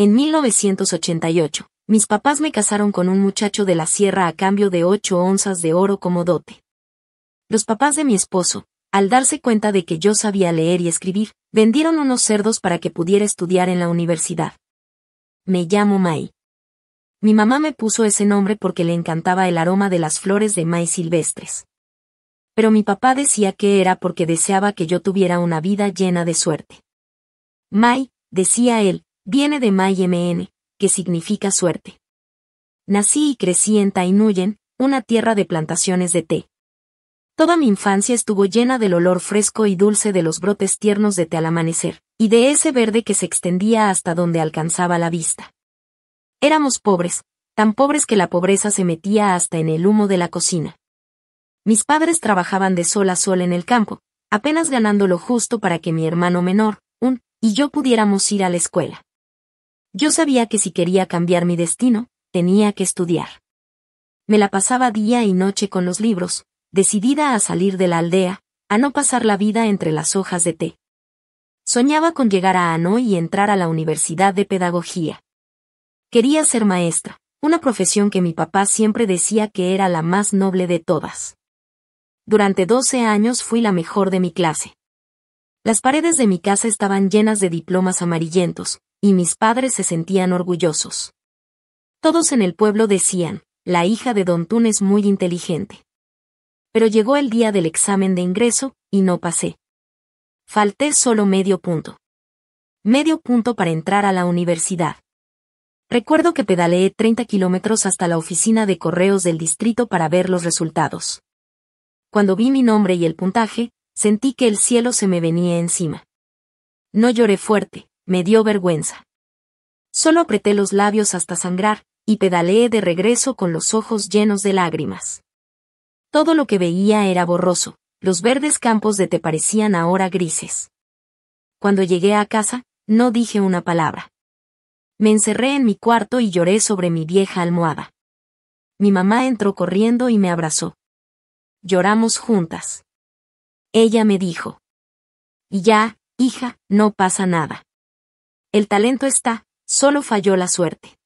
En 1988, mis papás me casaron con un muchacho de la sierra a cambio de 8 onzas de oro como dote. Los papás de mi esposo, al darse cuenta de que yo sabía leer y escribir, vendieron unos cerdos para que pudiera estudiar en la universidad. Me llamo Mai. Mi mamá me puso ese nombre porque le encantaba el aroma de las flores de maíz silvestres. Pero mi papá decía que era porque deseaba que yo tuviera una vida llena de suerte. Mai, decía él, viene de Mai MN, que significa suerte. Nací y crecí en Tai Nguyen, una tierra de plantaciones de té. Toda mi infancia estuvo llena del olor fresco y dulce de los brotes tiernos de té al amanecer, y de ese verde que se extendía hasta donde alcanzaba la vista. Éramos pobres, tan pobres que la pobreza se metía hasta en el humo de la cocina. Mis padres trabajaban de sol a sol en el campo, apenas ganando lo justo para que mi hermano menor, y yo pudiéramos ir a la escuela. Yo sabía que si quería cambiar mi destino, tenía que estudiar. Me la pasaba día y noche con los libros, decidida a salir de la aldea, a no pasar la vida entre las hojas de té. Soñaba con llegar a Hanoi y entrar a la Universidad de Pedagogía. Quería ser maestra, una profesión que mi papá siempre decía que era la más noble de todas. Durante 12 años fui la mejor de mi clase. Las paredes de mi casa estaban llenas de diplomas amarillentos, y mis padres se sentían orgullosos. Todos en el pueblo decían, la hija de Don Tun es muy inteligente. Pero llegó el día del examen de ingreso, y no pasé. Falté solo medio punto. Medio punto para entrar a la universidad. Recuerdo que pedaleé 30 kilómetros hasta la oficina de correos del distrito para ver los resultados. Cuando vi mi nombre y el puntaje, sentí que el cielo se me venía encima. No lloré fuerte, me dio vergüenza. Solo apreté los labios hasta sangrar, y pedaleé de regreso con los ojos llenos de lágrimas. Todo lo que veía era borroso, los verdes campos de té parecían ahora grises. Cuando llegué a casa, no dije una palabra. Me encerré en mi cuarto y lloré sobre mi vieja almohada. Mi mamá entró corriendo y me abrazó. Lloramos juntas. Ella me dijo: "Y ya, hija, no pasa nada. El talento está, solo falló la suerte.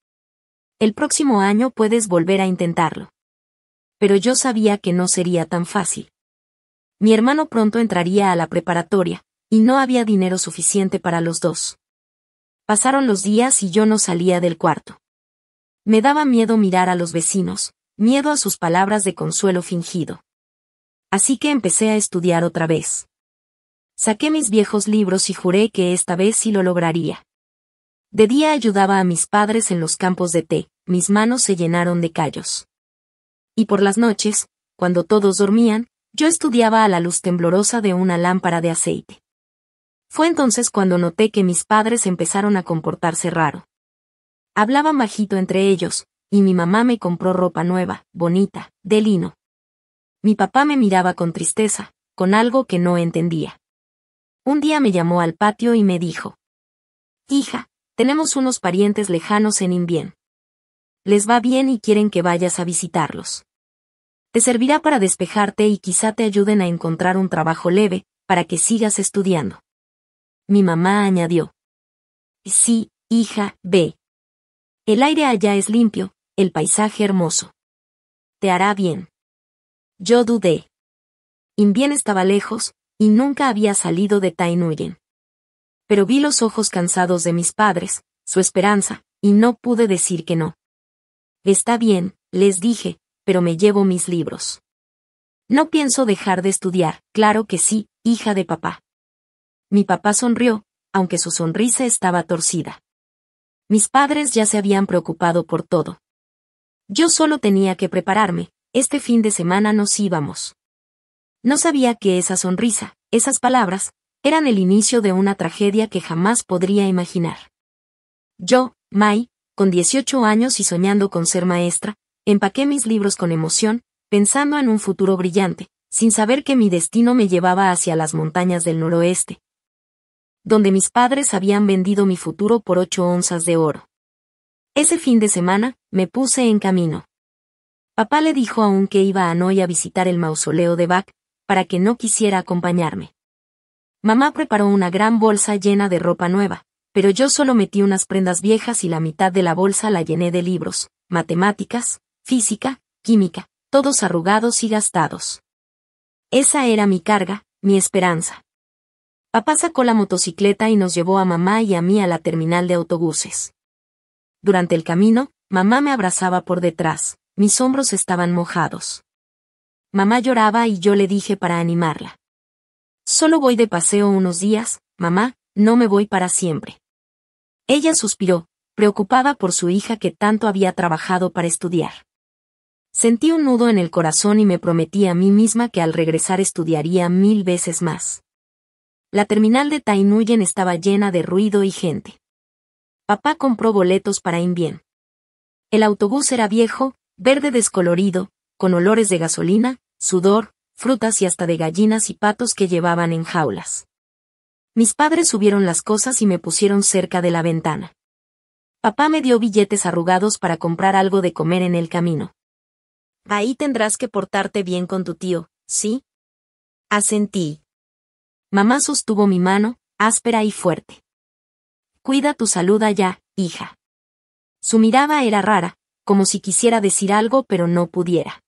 El próximo año puedes volver a intentarlo". Pero yo sabía que no sería tan fácil. Mi hermano pronto entraría a la preparatoria, y no había dinero suficiente para los dos. Pasaron los días y yo no salía del cuarto. Me daba miedo mirar a los vecinos, miedo a sus palabras de consuelo fingido. Así que empecé a estudiar otra vez. Saqué mis viejos libros y juré que esta vez sí lo lograría. De día ayudaba a mis padres en los campos de té, mis manos se llenaron de callos. Y por las noches, cuando todos dormían, yo estudiaba a la luz temblorosa de una lámpara de aceite. Fue entonces cuando noté que mis padres empezaron a comportarse raro. Hablaban bajito entre ellos, y mi mamá me compró ropa nueva, bonita, de lino. Mi papá me miraba con tristeza, con algo que no entendía. Un día me llamó al patio y me dijo: "Hija, tenemos unos parientes lejanos en Invien. Les va bien y quieren que vayas a visitarlos. Te servirá para despejarte y quizá te ayuden a encontrar un trabajo leve, para que sigas estudiando". Mi mamá añadió: "Sí, hija, ve. El aire allá es limpio, el paisaje hermoso. Te hará bien". Yo dudé. Invien estaba lejos, y nunca había salido de Tai Nguyen. Pero vi los ojos cansados de mis padres, su esperanza, y no pude decir que no. "Está bien", les dije, "pero me llevo mis libros. No pienso dejar de estudiar". "Claro que sí, hija de papá". Mi papá sonrió, aunque su sonrisa estaba torcida. Mis padres ya se habían preocupado por todo. Yo solo tenía que prepararme, este fin de semana nos íbamos. No sabía que esa sonrisa, esas palabras, eran el inicio de una tragedia que jamás podría imaginar. Yo, Mai, con 18 años y soñando con ser maestra, empaqué mis libros con emoción, pensando en un futuro brillante, sin saber que mi destino me llevaba hacia las montañas del noroeste, donde mis padres habían vendido mi futuro por 8 onzas de oro. Ese fin de semana, me puse en camino. Papá le dijo aún que iba a Hanoi a visitar el mausoleo de Bac, para que no quisiera acompañarme. Mamá preparó una gran bolsa llena de ropa nueva, pero yo solo metí unas prendas viejas y la mitad de la bolsa la llené de libros, matemáticas, física, química, todos arrugados y gastados. Esa era mi carga, mi esperanza. Papá sacó la motocicleta y nos llevó a mamá y a mí a la terminal de autobuses. Durante el camino, mamá me abrazaba por detrás, mis hombros estaban mojados. Mamá lloraba y yo le dije para animarla: solo voy de paseo unos días, mamá, no me voy para siempre. Ella suspiró, preocupada por su hija que tanto había trabajado para estudiar. Sentí un nudo en el corazón y me prometí a mí misma que al regresar estudiaría 1000 veces más. La terminal de Tay Nguyen estaba llena de ruido y gente. Papá compró boletos para Invien. El autobús era viejo, verde descolorido, con olores de gasolina, sudor, frutas y hasta de gallinas y patos que llevaban en jaulas. Mis padres subieron las cosas y me pusieron cerca de la ventana. Papá me dio billetes arrugados para comprar algo de comer en el camino. Ahí tendrás que portarte bien con tu tío, ¿sí? Asentí. Mamá sostuvo mi mano, áspera y fuerte. Cuida tu salud allá, hija. Su mirada era rara, como si quisiera decir algo pero no pudiera.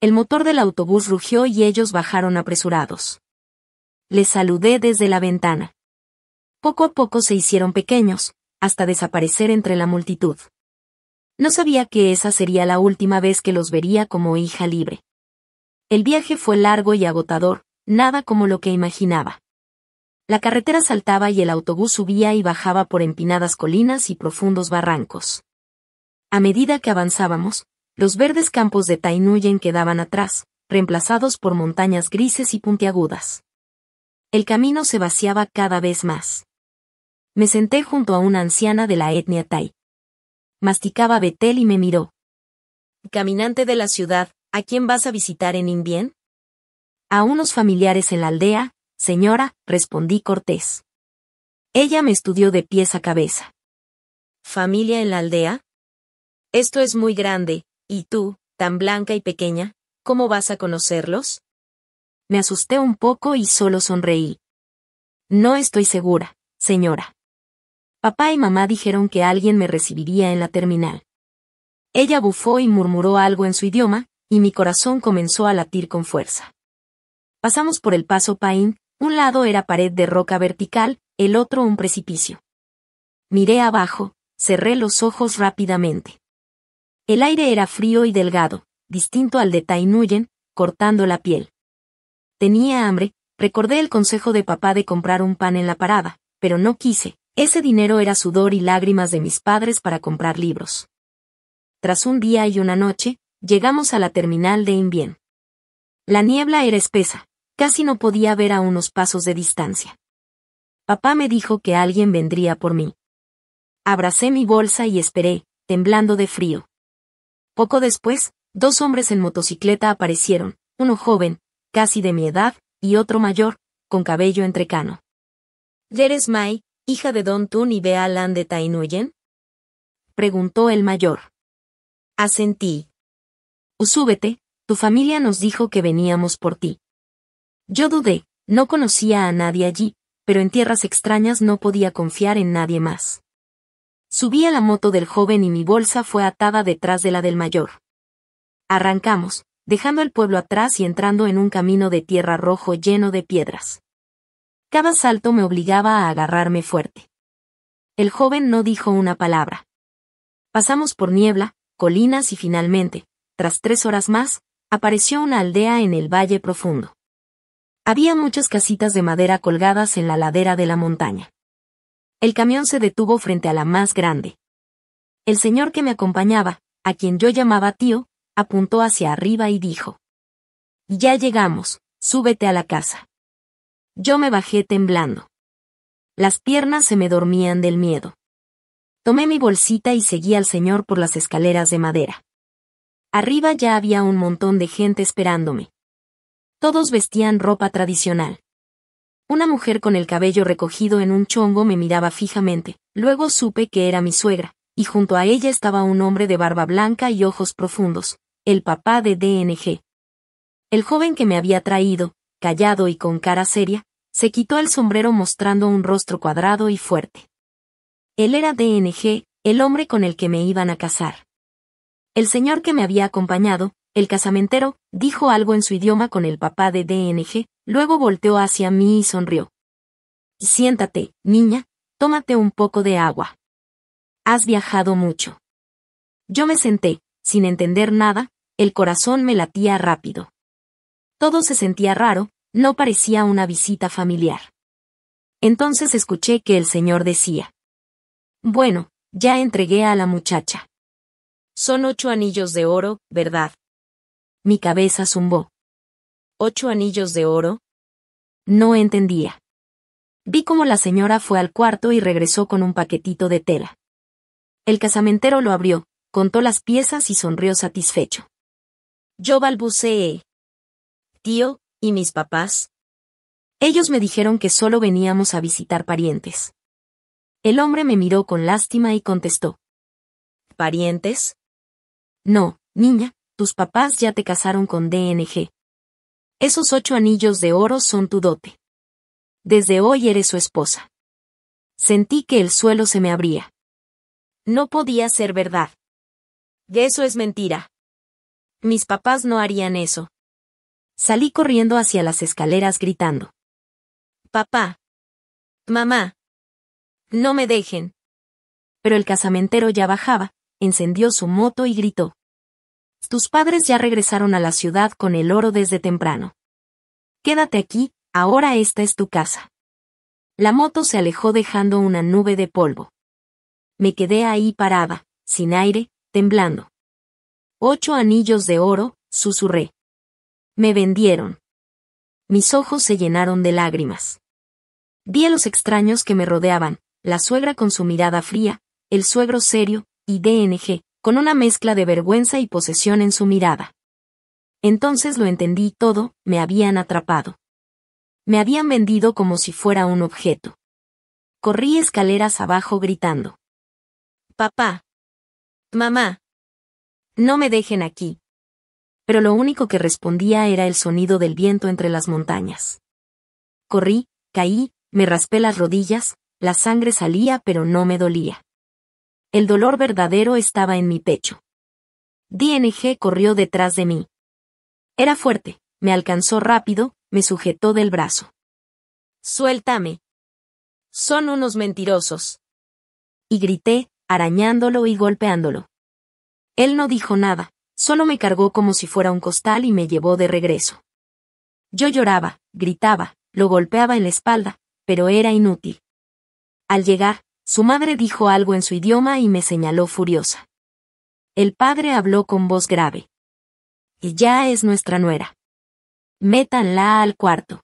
El motor del autobús rugió y ellos bajaron apresurados. Les saludé desde la ventana. Poco a poco se hicieron pequeños, hasta desaparecer entre la multitud. No sabía que esa sería la última vez que los vería como hija libre. El viaje fue largo y agotador, nada como lo que imaginaba. La carretera saltaba y el autobús subía y bajaba por empinadas colinas y profundos barrancos. A medida que avanzábamos, los verdes campos de Tay Nguyen quedaban atrás, reemplazados por montañas grises y puntiagudas. El camino se vaciaba cada vez más. Me senté junto a una anciana de la etnia Thai. Masticaba betel y me miró. Caminante de la ciudad, ¿a quién vas a visitar en Invien? A unos familiares en la aldea, señora, respondí cortés. Ella me estudió de pies a cabeza. ¿Familia en la aldea? Esto es muy grande, y tú, tan blanca y pequeña, ¿cómo vas a conocerlos? Me asusté un poco y solo sonreí. No estoy segura, señora. Papá y mamá dijeron que alguien me recibiría en la terminal. Ella bufó y murmuró algo en su idioma, y mi corazón comenzó a latir con fuerza. Pasamos por el paso Paín, un lado era pared de roca vertical, el otro un precipicio. Miré abajo, cerré los ojos rápidamente. El aire era frío y delgado, distinto al de Tay Nguyen, cortando la piel. Tenía hambre, recordé el consejo de papá de comprar un pan en la parada, pero no quise, ese dinero era sudor y lágrimas de mis padres para comprar libros. Tras un día y una noche, llegamos a la terminal de Invien. La niebla era espesa, casi no podía ver a unos pasos de distancia. Papá me dijo que alguien vendría por mí. Abracé mi bolsa y esperé, temblando de frío. Poco después, 2 hombres en motocicleta aparecieron, uno joven, casi de mi edad, y otro mayor, con cabello entrecano. ¿Eres Mai, hija de Don Tun y Bea Lan de Tay Nguyen? Preguntó el mayor. Asentí. Súbete, tu familia nos dijo que veníamos por ti. Yo dudé, no conocía a nadie allí, pero en tierras extrañas no podía confiar en nadie más. Subí a la moto del joven y mi bolsa fue atada detrás de la del mayor. Arrancamos, dejando el pueblo atrás y entrando en un camino de tierra rojo lleno de piedras. Cada salto me obligaba a agarrarme fuerte. El joven no dijo una palabra. Pasamos por niebla, colinas y finalmente, tras 3 horas más, apareció una aldea en el valle profundo. Había muchas casitas de madera colgadas en la ladera de la montaña. El camión se detuvo frente a la más grande. El señor que me acompañaba, a quien yo llamaba tío, apuntó hacia arriba y dijo: «Ya llegamos, súbete a la casa». Yo me bajé temblando. Las piernas se me dormían del miedo. Tomé mi bolsita y seguí al señor por las escaleras de madera. Arriba ya había un montón de gente esperándome. Todos vestían ropa tradicional. Una mujer con el cabello recogido en un chongo me miraba fijamente, luego supe que era mi suegra, y junto a ella estaba un hombre de barba blanca y ojos profundos, el papá de DNG. El joven que me había traído, callado y con cara seria, se quitó el sombrero mostrando un rostro cuadrado y fuerte. Él era DNG, el hombre con el que me iban a casar. El señor que me había acompañado, el casamentero, dijo algo en su idioma con el papá de DNG, luego volteó hacia mí y sonrió. Siéntate, niña, tómate un poco de agua. Has viajado mucho. Yo me senté, sin entender nada, el corazón me latía rápido. Todo se sentía raro, no parecía una visita familiar. Entonces escuché que el señor decía: bueno, ya entregué a la muchacha. Son 8 anillos de oro, ¿verdad? Mi cabeza zumbó. ¿8 anillos de oro? No entendía. Vi cómo la señora fue al cuarto y regresó con un paquetito de tela. El casamentero lo abrió, contó las piezas y sonrió satisfecho. Yo balbuceé. Tío, ¿y mis papás? Ellos me dijeron que solo veníamos a visitar parientes. El hombre me miró con lástima y contestó. ¿Parientes? No, niña, tus papás ya te casaron con DNG. Esos 8 anillos de oro son tu dote. Desde hoy eres su esposa. Sentí que el suelo se me abría. No podía ser verdad. Eso es mentira. Mis papás no harían eso. Salí corriendo hacia las escaleras gritando. Papá. Mamá. No me dejen. Pero el casamentero ya bajaba, encendió su moto y gritó. Tus padres ya regresaron a la ciudad con el oro desde temprano. Quédate aquí, ahora esta es tu casa. La moto se alejó dejando una nube de polvo. Me quedé ahí parada, sin aire, temblando. 8 anillos de oro, susurré. Me vendieron. Mis ojos se llenaron de lágrimas. Vi a los extraños que me rodeaban, la suegra con su mirada fría, el suegro serio, y DNG, con una mezcla de vergüenza y posesión en su mirada. Entonces lo entendí todo, me habían atrapado. Me habían vendido como si fuera un objeto. Corrí escaleras abajo gritando. Papá. Mamá. No me dejen aquí. Pero lo único que respondía era el sonido del viento entre las montañas. Corrí, caí, me raspé las rodillas, la sangre salía pero no me dolía. El dolor verdadero estaba en mi pecho. DNG corrió detrás de mí. Era fuerte, me alcanzó rápido, me sujetó del brazo. Suéltame. Son unos mentirosos. Y grité, arañándolo y golpeándolo. Él no dijo nada, solo me cargó como si fuera un costal y me llevó de regreso. Yo lloraba, gritaba, lo golpeaba en la espalda, pero era inútil. Al llegar, su madre dijo algo en su idioma y me señaló furiosa. El padre habló con voz grave. Ya es nuestra nuera. Métanla al cuarto.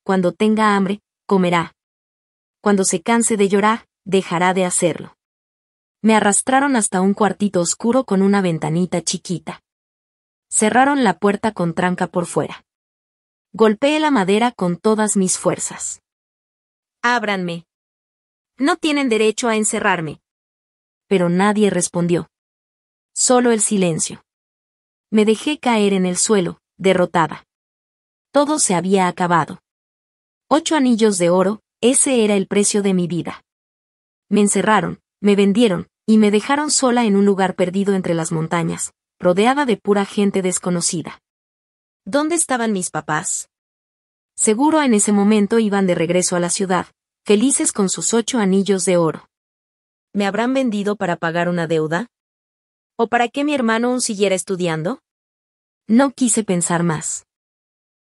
Cuando tenga hambre, comerá. Cuando se canse de llorar, dejará de hacerlo. Me arrastraron hasta un cuartito oscuro con una ventanita chiquita. Cerraron la puerta con tranca por fuera. Golpeé la madera con todas mis fuerzas. Ábranme. No tienen derecho a encerrarme. Pero nadie respondió. Solo el silencio. Me dejé caer en el suelo, derrotada. Todo se había acabado. 8 anillos de oro, ese era el precio de mi vida. Me encerraron, me vendieron, y me dejaron sola en un lugar perdido entre las montañas, rodeada de pura gente desconocida. ¿Dónde estaban mis papás? Seguro en ese momento iban de regreso a la ciudad, felices con sus 8 anillos de oro. ¿Me habrán vendido para pagar una deuda? ¿O para que mi hermano aún siguiera estudiando? No quise pensar más.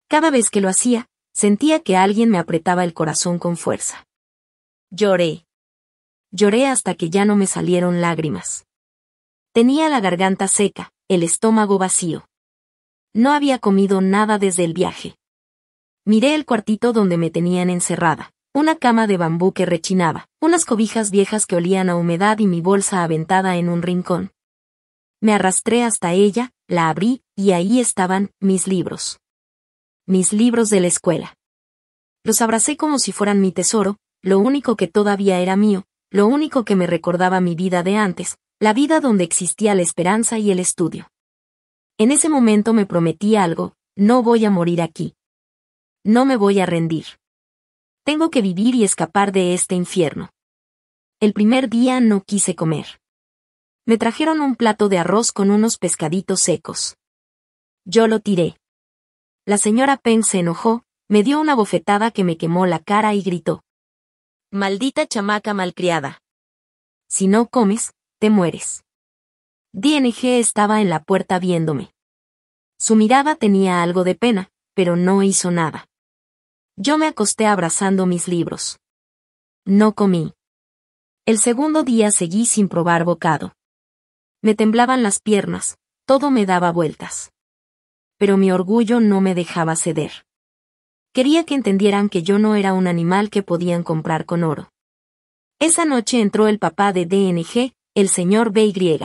Cada vez que lo hacía, sentía que alguien me apretaba el corazón con fuerza. Lloré. Lloré hasta que ya no me salieron lágrimas. Tenía la garganta seca, el estómago vacío. No había comido nada desde el viaje. Miré el cuartito donde me tenían encerrada, una cama de bambú que rechinaba, unas cobijas viejas que olían a humedad y mi bolsa aventada en un rincón. Me arrastré hasta ella, la abrí, y ahí estaban mis libros. Mis libros de la escuela. Los abracé como si fueran mi tesoro, lo único que todavía era mío, lo único que me recordaba mi vida de antes, la vida donde existía la esperanza y el estudio. En ese momento me prometí algo, no voy a morir aquí. No me voy a rendir. Tengo que vivir y escapar de este infierno. El primer día no quise comer. Me trajeron un plato de arroz con unos pescaditos secos. Yo lo tiré. La señora Peng se enojó, me dio una bofetada que me quemó la cara y gritó: «Maldita chamaca malcriada. Si no comes, te mueres». DNG estaba en la puerta viéndome. Su mirada tenía algo de pena, pero no hizo nada. Yo me acosté abrazando mis libros. No comí. El segundo día seguí sin probar bocado. Me temblaban las piernas, todo me daba vueltas. Pero mi orgullo no me dejaba ceder. Quería que entendieran que yo no era un animal que podían comprar con oro. Esa noche entró el papá de DNG, el señor BY.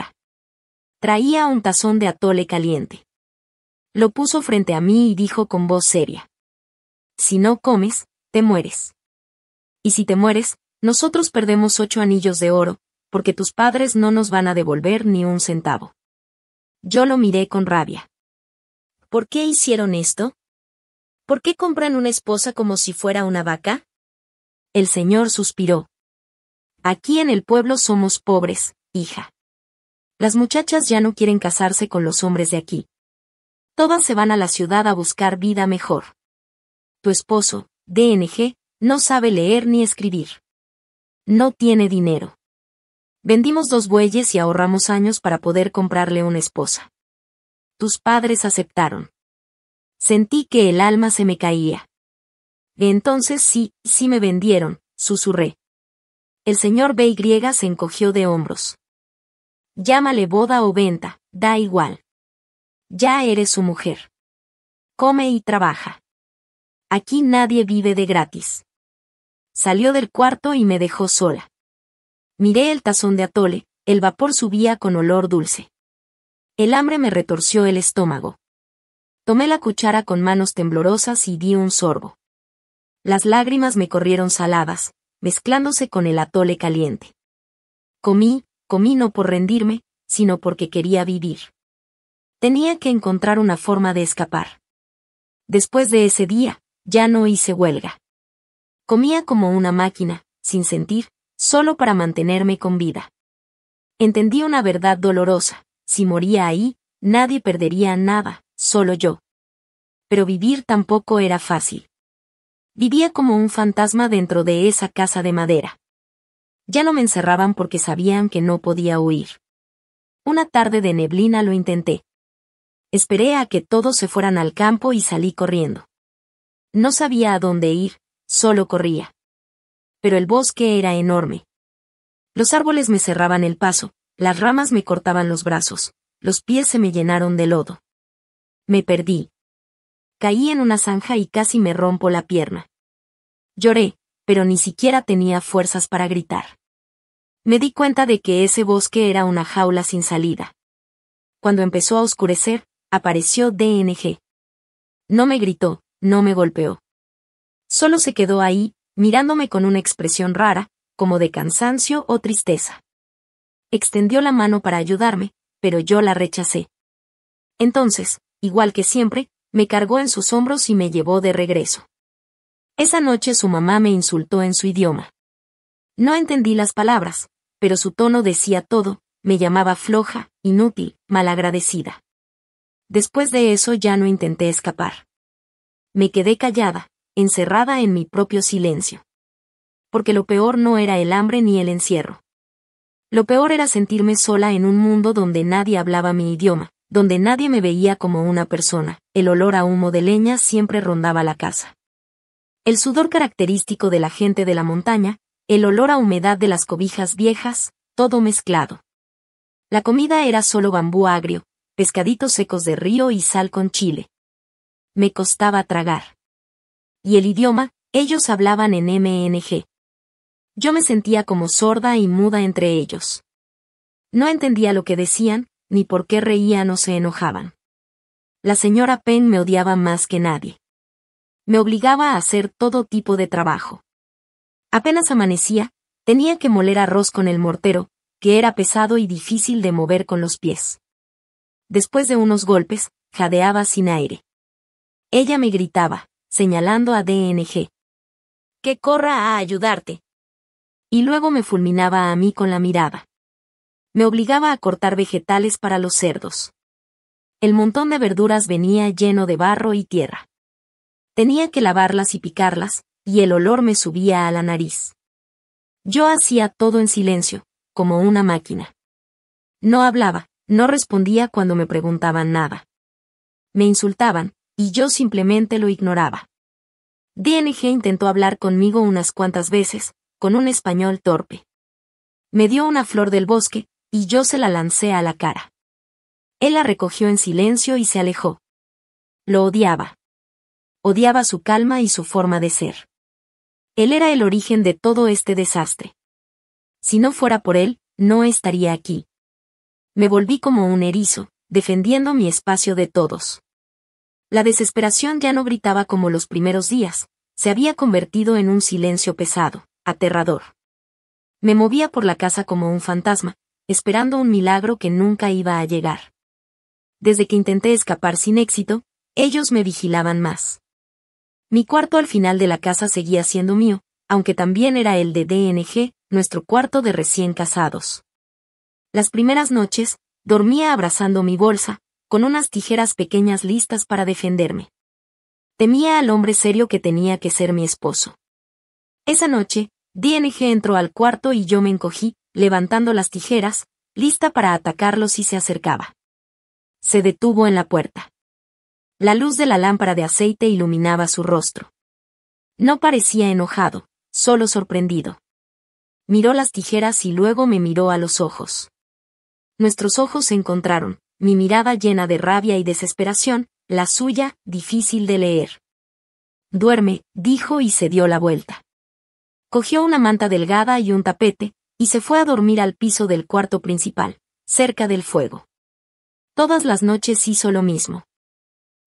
Traía un tazón de atole caliente. Lo puso frente a mí y dijo con voz seria: «Si no comes, te mueres. Y si te mueres, nosotros perdemos 8 anillos de oro, porque tus padres no nos van a devolver ni un centavo». Yo lo miré con rabia. ¿Por qué hicieron esto? ¿Por qué compran una esposa como si fuera una vaca? El señor suspiró. Aquí en el pueblo somos pobres, hija. Las muchachas ya no quieren casarse con los hombres de aquí. Todas se van a la ciudad a buscar vida mejor. Tu esposo, DNG, no sabe leer ni escribir. No tiene dinero. Vendimos 2 bueyes y ahorramos años para poder comprarle una esposa. Tus padres aceptaron. Sentí que el alma se me caía. Entonces sí me vendieron, susurré. El señor BY se encogió de hombros. Llámale boda o venta, da igual. Ya eres su mujer. Come y trabaja. Aquí nadie vive de gratis. Salió del cuarto y me dejó sola. Miré el tazón de atole, el vapor subía con olor dulce. El hambre me retorció el estómago. Tomé la cuchara con manos temblorosas y di un sorbo. Las lágrimas me corrieron saladas, mezclándose con el atole caliente. Comí no por rendirme, sino porque quería vivir. Tenía que encontrar una forma de escapar. Después de ese día, ya no hice huelga. Comía como una máquina, sin sentir, solo para mantenerme con vida. Entendí una verdad dolorosa: si moría ahí, nadie perdería nada, solo yo. Pero vivir tampoco era fácil. Vivía como un fantasma dentro de esa casa de madera. Ya no me encerraban porque sabían que no podía huir. Una tarde de neblina lo intenté. Esperé a que todos se fueran al campo y salí corriendo. No sabía a dónde ir, solo corría. Pero el bosque era enorme. Los árboles me cerraban el paso, las ramas me cortaban los brazos, los pies se me llenaron de lodo. Me perdí. Caí en una zanja y casi me rompo la pierna. Lloré, pero ni siquiera tenía fuerzas para gritar. Me di cuenta de que ese bosque era una jaula sin salida. Cuando empezó a oscurecer, apareció DNG. No me gritó, no me golpeó. Solo se quedó ahí, mirándome con una expresión rara, como de cansancio o tristeza. Extendió la mano para ayudarme, pero yo la rechacé. Entonces, igual que siempre, me cargó en sus hombros y me llevó de regreso. Esa noche su mamá me insultó en su idioma. No entendí las palabras, pero su tono decía todo, me llamaba floja, inútil, malagradecida. Después de eso ya no intenté escapar. Me quedé callada, encerrada en mi propio silencio. Porque lo peor no era el hambre ni el encierro. Lo peor era sentirme sola en un mundo donde nadie hablaba mi idioma, donde nadie me veía como una persona. El olor a humo de leña siempre rondaba la casa. El sudor característico de la gente de la montaña, el olor a humedad de las cobijas viejas, todo mezclado. La comida era solo bambú agrio, pescaditos secos de río y sal con chile. Me costaba tragar. Y el idioma, ellos hablaban en MNG. Yo me sentía como sorda y muda entre ellos. No entendía lo que decían, ni por qué reían o se enojaban. La señora Peng me odiaba más que nadie. Me obligaba a hacer todo tipo de trabajo. Apenas amanecía, tenía que moler arroz con el mortero, que era pesado y difícil de mover con los pies. Después de unos golpes, jadeaba sin aire. Ella me gritaba, señalando a DNG. «Que corra a ayudarte». y luego me fulminaba a mí con la mirada. Me obligaba a cortar vegetales para los cerdos. El montón de verduras venía lleno de barro y tierra. Tenía que lavarlas y picarlas, y el olor me subía a la nariz. Yo hacía todo en silencio, como una máquina. No hablaba, no respondía cuando me preguntaban nada. Me insultaban, y yo simplemente lo ignoraba. DNG intentó hablar conmigo unas cuantas veces, con un español torpe. Me dio una flor del bosque, y yo se la lancé a la cara. Él la recogió en silencio y se alejó. Lo odiaba. Odiaba su calma y su forma de ser. Él era el origen de todo este desastre. Si no fuera por él, no estaría aquí. Me volví como un erizo, defendiendo mi espacio de todos. La desesperación ya no gritaba como los primeros días, se había convertido en un silencio pesado, aterrador. Me movía por la casa como un fantasma, esperando un milagro que nunca iba a llegar. Desde que intenté escapar sin éxito, ellos me vigilaban más. Mi cuarto al final de la casa seguía siendo mío, aunque también era el de DNG, nuestro cuarto de recién casados. Las primeras noches, dormía abrazando mi bolsa, con unas tijeras pequeñas listas para defenderme. Temía al hombre serio que tenía que ser mi esposo. Esa noche, DNG entró al cuarto y yo me encogí, levantando las tijeras, lista para atacarlo si se acercaba. Se detuvo en la puerta. La luz de la lámpara de aceite iluminaba su rostro. No parecía enojado, solo sorprendido. Miró las tijeras y luego me miró a los ojos. Nuestros ojos se encontraron, mi mirada llena de rabia y desesperación, la suya, difícil de leer. «Duerme», dijo y se dio la vuelta. Cogió una manta delgada y un tapete, y se fue a dormir al piso del cuarto principal, cerca del fuego. Todas las noches hizo lo mismo.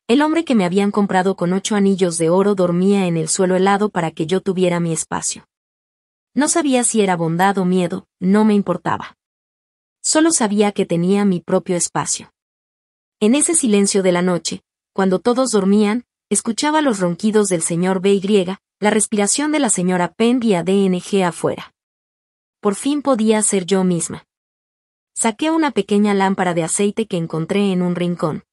El hombre que me habían comprado con 8 anillos de oro dormía en el suelo helado para que yo tuviera mi espacio. No sabía si era bondad o miedo, no me importaba. Solo sabía que tenía mi propio espacio. En ese silencio de la noche, cuando todos dormían, escuchaba los ronquidos del señor BY, la respiración de la señora Penn y a DNG afuera. Por fin podía ser yo misma. Saqué una pequeña lámpara de aceite que encontré en un rincón.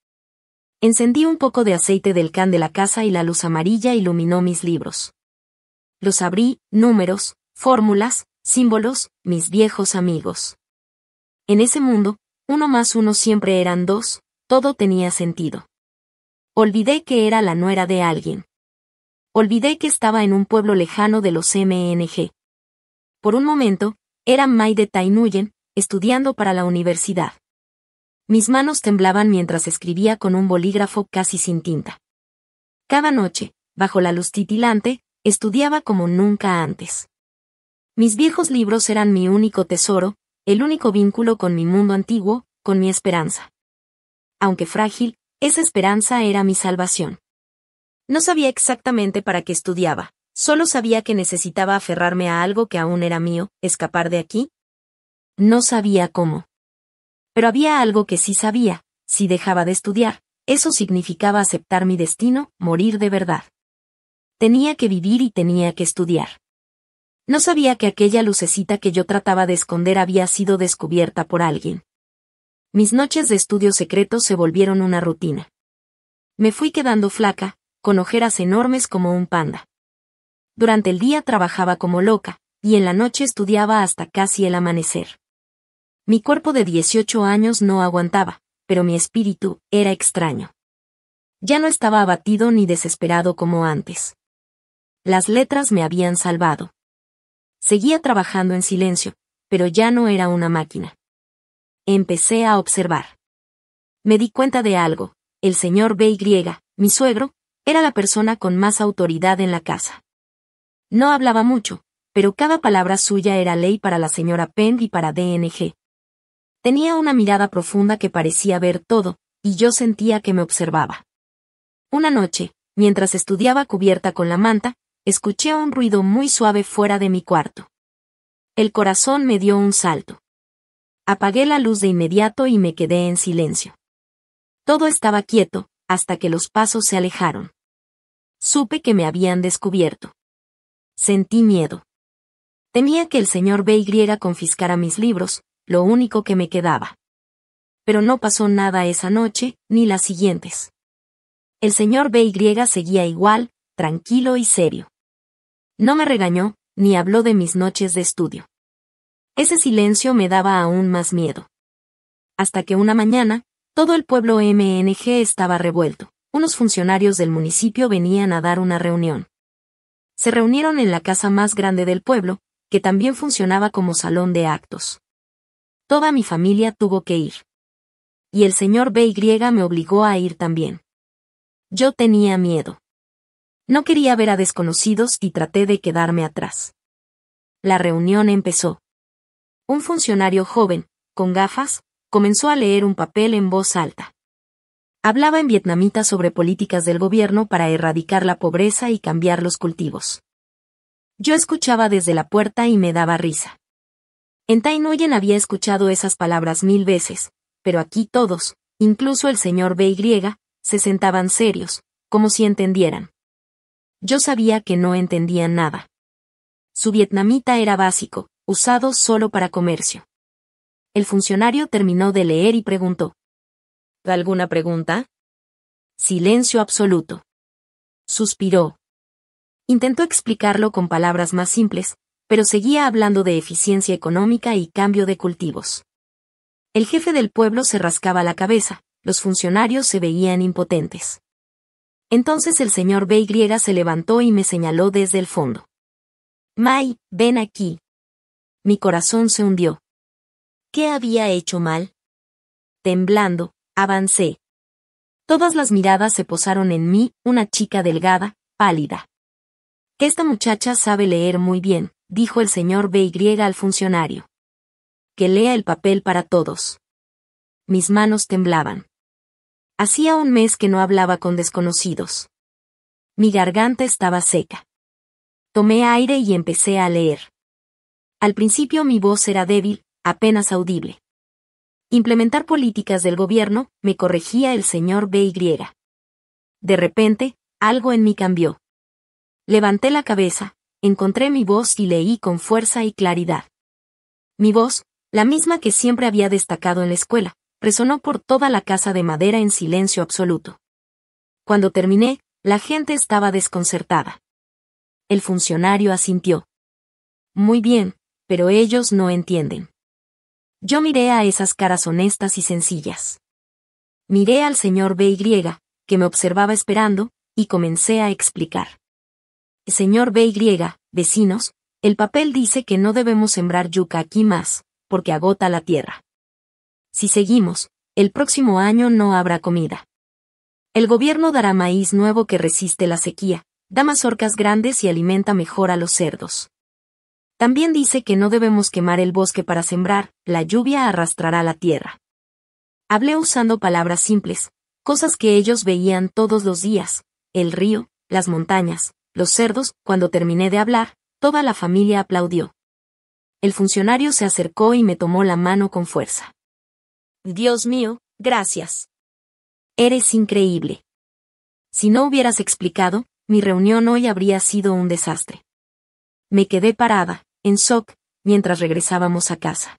Encendí un poco de aceite del can de la casa y la luz amarilla iluminó mis libros. Los abrí, números, fórmulas, símbolos, mis viejos amigos. En ese mundo, 1 más 1 siempre eran 2, todo tenía sentido. Olvidé que era la nuera de alguien. Olvidé que estaba en un pueblo lejano de los MNG. Por un momento, era Mai de Tainuyen, estudiando para la universidad. Mis manos temblaban mientras escribía con un bolígrafo casi sin tinta. Cada noche, bajo la luz titilante, estudiaba como nunca antes. Mis viejos libros eran mi único tesoro, el único vínculo con mi mundo antiguo, con mi esperanza. Aunque frágil, esa esperanza era mi salvación. No sabía exactamente para qué estudiaba, solo sabía que necesitaba aferrarme a algo que aún era mío, escapar de aquí. No sabía cómo. Pero había algo que sí sabía, si dejaba de estudiar, eso significaba aceptar mi destino, morir de verdad. Tenía que vivir y tenía que estudiar. No sabía que aquella lucecita que yo trataba de esconder había sido descubierta por alguien. Mis noches de estudio secreto se volvieron una rutina. Me fui quedando flaca, con ojeras enormes como un panda. Durante el día trabajaba como loca, y en la noche estudiaba hasta casi el amanecer. Mi cuerpo de 18 años no aguantaba, pero mi espíritu era extraño. Ya no estaba abatido ni desesperado como antes. Las letras me habían salvado. Seguía trabajando en silencio, pero ya no era una máquina. Empecé a observar. Me di cuenta de algo, el señor BY, mi suegro, era la persona con más autoridad en la casa. No hablaba mucho, pero cada palabra suya era ley para la señora Penn y para DNG. Tenía una mirada profunda que parecía ver todo, y yo sentía que me observaba. Una noche, mientras estudiaba cubierta con la manta, escuché un ruido muy suave fuera de mi cuarto. El corazón me dio un salto. Apagué la luz de inmediato y me quedé en silencio. Todo estaba quieto, hasta que los pasos se alejaron. Supe que me habían descubierto. Sentí miedo. Temía que el señor BY confiscara mis libros, lo único que me quedaba. Pero no pasó nada esa noche, ni las siguientes. El señor BY seguía igual, tranquilo y serio. No me regañó, ni habló de mis noches de estudio. Ese silencio me daba aún más miedo. Hasta que una mañana, todo el pueblo MNG estaba revuelto. Unos funcionarios del municipio venían a dar una reunión. Se reunieron en la casa más grande del pueblo, que también funcionaba como salón de actos. Toda mi familia tuvo que ir. Y el señor BY me obligó a ir también. Yo tenía miedo. No quería ver a desconocidos y traté de quedarme atrás. La reunión empezó. Un funcionario joven, con gafas, comenzó a leer un papel en voz alta. Hablaba en vietnamita sobre políticas del gobierno para erradicar la pobreza y cambiar los cultivos. Yo escuchaba desde la puerta y me daba risa. En Tai Nguyen había escuchado esas palabras 1000 veces, pero aquí todos, incluso el señor BY, se sentaban serios, como si entendieran. Yo sabía que no entendían nada. Su vietnamita era básico, usado solo para comercio. El funcionario terminó de leer y preguntó. ¿Alguna pregunta? Silencio absoluto. Suspiró. Intentó explicarlo con palabras más simples, pero seguía hablando de eficiencia económica y cambio de cultivos. El jefe del pueblo se rascaba la cabeza, los funcionarios se veían impotentes. Entonces el señor BY se levantó y me señaló desde el fondo. Mai, ven aquí. Mi corazón se hundió. ¿Qué había hecho mal? Temblando, avancé. Todas las miradas se posaron en mí, una chica delgada, pálida. Que esta muchacha sabe leer muy bien, dijo el señor BY al funcionario. Que lea el papel para todos. Mis manos temblaban. Hacía un mes que no hablaba con desconocidos. Mi garganta estaba seca. Tomé aire y empecé a leer. Al principio mi voz era débil, apenas audible. Implementar políticas del gobierno, me corregía el señor BY. De repente, algo en mí cambió. Levanté la cabeza, encontré mi voz y leí con fuerza y claridad. Mi voz, la misma que siempre había destacado en la escuela, resonó por toda la casa de madera en silencio absoluto. Cuando terminé, la gente estaba desconcertada. El funcionario asintió. Muy bien, pero ellos no entienden. Yo miré a esas caras honestas y sencillas. Miré al señor BY, que me observaba esperando, y comencé a explicar. Señor BY, vecinos, el papel dice que no debemos sembrar yuca aquí más, porque agota la tierra. Si seguimos, el próximo año no habrá comida. El gobierno dará maíz nuevo que resiste la sequía, da mazorcas grandes y alimenta mejor a los cerdos. También dice que no debemos quemar el bosque para sembrar, la lluvia arrastrará la tierra. Hablé usando palabras simples, cosas que ellos veían todos los días, el río, las montañas, los cerdos. Cuando terminé de hablar, toda la familia aplaudió. El funcionario se acercó y me tomó la mano con fuerza. Dios mío, gracias. Eres increíble. Si no hubieras explicado, mi reunión hoy habría sido un desastre. Me quedé parada, en shock, mientras regresábamos a casa.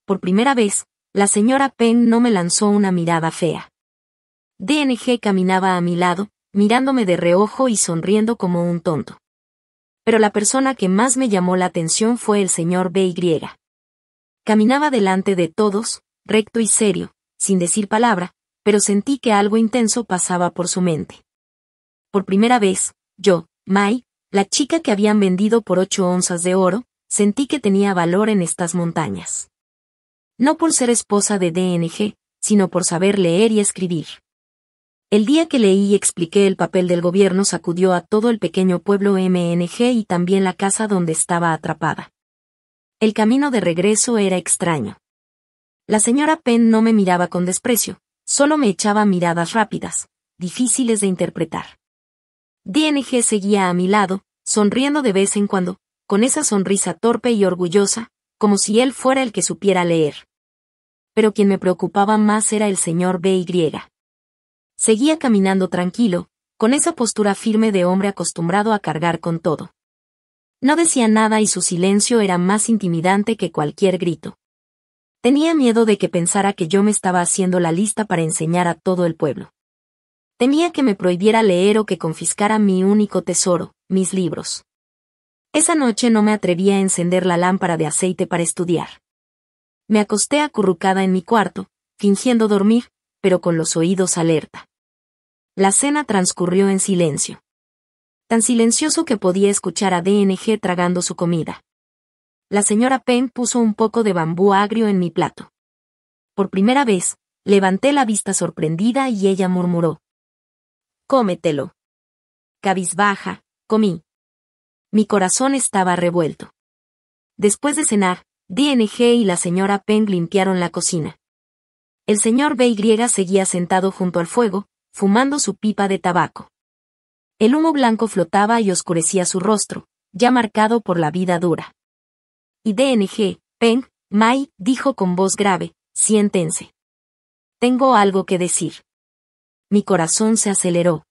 Por primera vez, la señora Peng no me lanzó una mirada fea. DNG caminaba a mi lado, mirándome de reojo y sonriendo como un tonto. Pero la persona que más me llamó la atención fue el señor BY. Caminaba delante de todos, recto y serio, sin decir palabra, pero sentí que algo intenso pasaba por su mente. Por primera vez, yo, Mai, la chica que habían vendido por 8 onzas de oro, sentí que tenía valor en estas montañas. No por ser esposa de DNG, sino por saber leer y escribir. El día que leí y expliqué el papel del gobierno sacudió a todo el pequeño pueblo MNG y también la casa donde estaba atrapada. El camino de regreso era extraño. La señora Penn no me miraba con desprecio, solo me echaba miradas rápidas, difíciles de interpretar. DNG seguía a mi lado, sonriendo de vez en cuando, con esa sonrisa torpe y orgullosa, como si él fuera el que supiera leer. Pero quien me preocupaba más era el señor BY. Seguía caminando tranquilo, con esa postura firme de hombre acostumbrado a cargar con todo. No decía nada y su silencio era más intimidante que cualquier grito. Tenía miedo de que pensara que yo me estaba haciendo la lista para enseñar a todo el pueblo. Temía que me prohibiera leer o que confiscara mi único tesoro, mis libros. Esa noche no me atreví a encender la lámpara de aceite para estudiar. Me acosté acurrucada en mi cuarto, fingiendo dormir, pero con los oídos alerta. La cena transcurrió en silencio. Tan silencioso que podía escuchar a DNG tragando su comida. La señora Penn puso un poco de bambú agrio en mi plato. Por primera vez, levanté la vista sorprendida y ella murmuró: «Cómetelo». Cabizbaja, comí. Mi corazón estaba revuelto. Después de cenar, DNG y la señora Penn limpiaron la cocina. El señor BY seguía sentado junto al fuego, fumando su pipa de tabaco. El humo blanco flotaba y oscurecía su rostro, ya marcado por la vida dura. Y DNG, Penn, May, dijo con voz grave: «Siéntense. Tengo algo que decir». Mi corazón se aceleró.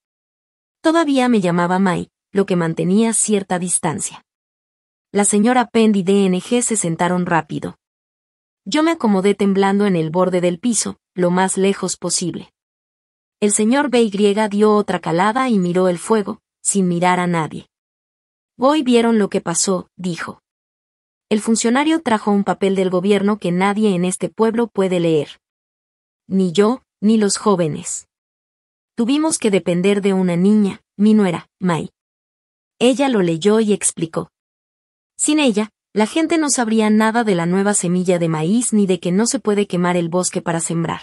Todavía me llamaba May, lo que mantenía cierta distancia. La señora Penn y DNG se sentaron rápido. Yo me acomodé temblando en el borde del piso, lo más lejos posible. El señor BY dio otra calada y miró el fuego, sin mirar a nadie. «Hoy vieron lo que pasó», dijo. «El funcionario trajo un papel del gobierno que nadie en este pueblo puede leer. Ni yo, ni los jóvenes. Tuvimos que depender de una niña, mi nuera, May. Ella lo leyó y explicó. Sin ella, la gente no sabría nada de la nueva semilla de maíz ni de que no se puede quemar el bosque para sembrar».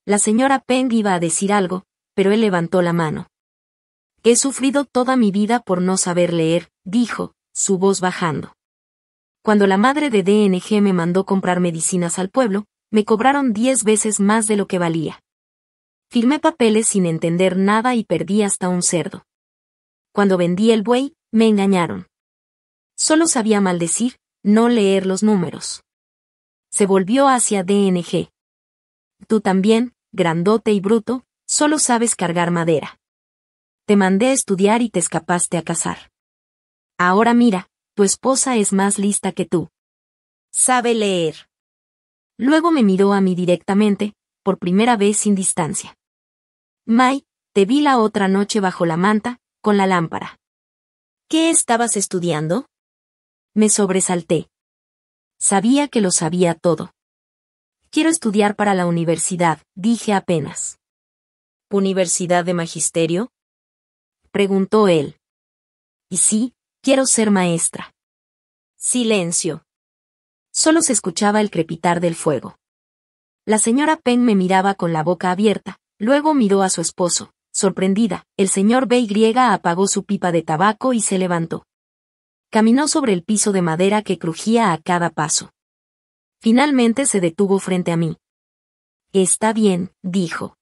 La señora Penn iba a decir algo, pero él levantó la mano. «He sufrido toda mi vida por no saber leer», dijo, su voz bajando. «Cuando la madre de DNG me mandó comprar medicinas al pueblo, me cobraron 10 veces más de lo que valía. Firmé papeles sin entender nada y perdí hasta un cerdo. Cuando vendí el buey, me engañaron. Solo sabía maldecir, no leer los números». Se volvió hacia DNG. «Tú también, grandote y bruto, solo sabes cargar madera. Te mandé a estudiar y te escapaste a cazar. Ahora mira, tu esposa es más lista que tú. Sabe leer». Luego me miró a mí directamente, por primera vez sin distancia. «May, te vi la otra noche bajo la manta, con la lámpara. ¿Qué estabas estudiando?» Me sobresalté. Sabía que lo sabía todo. «Quiero estudiar para la universidad», dije apenas. «¿Universidad de magisterio?», preguntó él. «Y sí, quiero ser maestra». Silencio. Solo se escuchaba el crepitar del fuego. La señora Penn me miraba con la boca abierta, luego miró a su esposo. Sorprendida, el señor BY apagó su pipa de tabaco y se levantó. Caminó sobre el piso de madera que crujía a cada paso. Finalmente se detuvo frente a mí. «Está bien», dijo.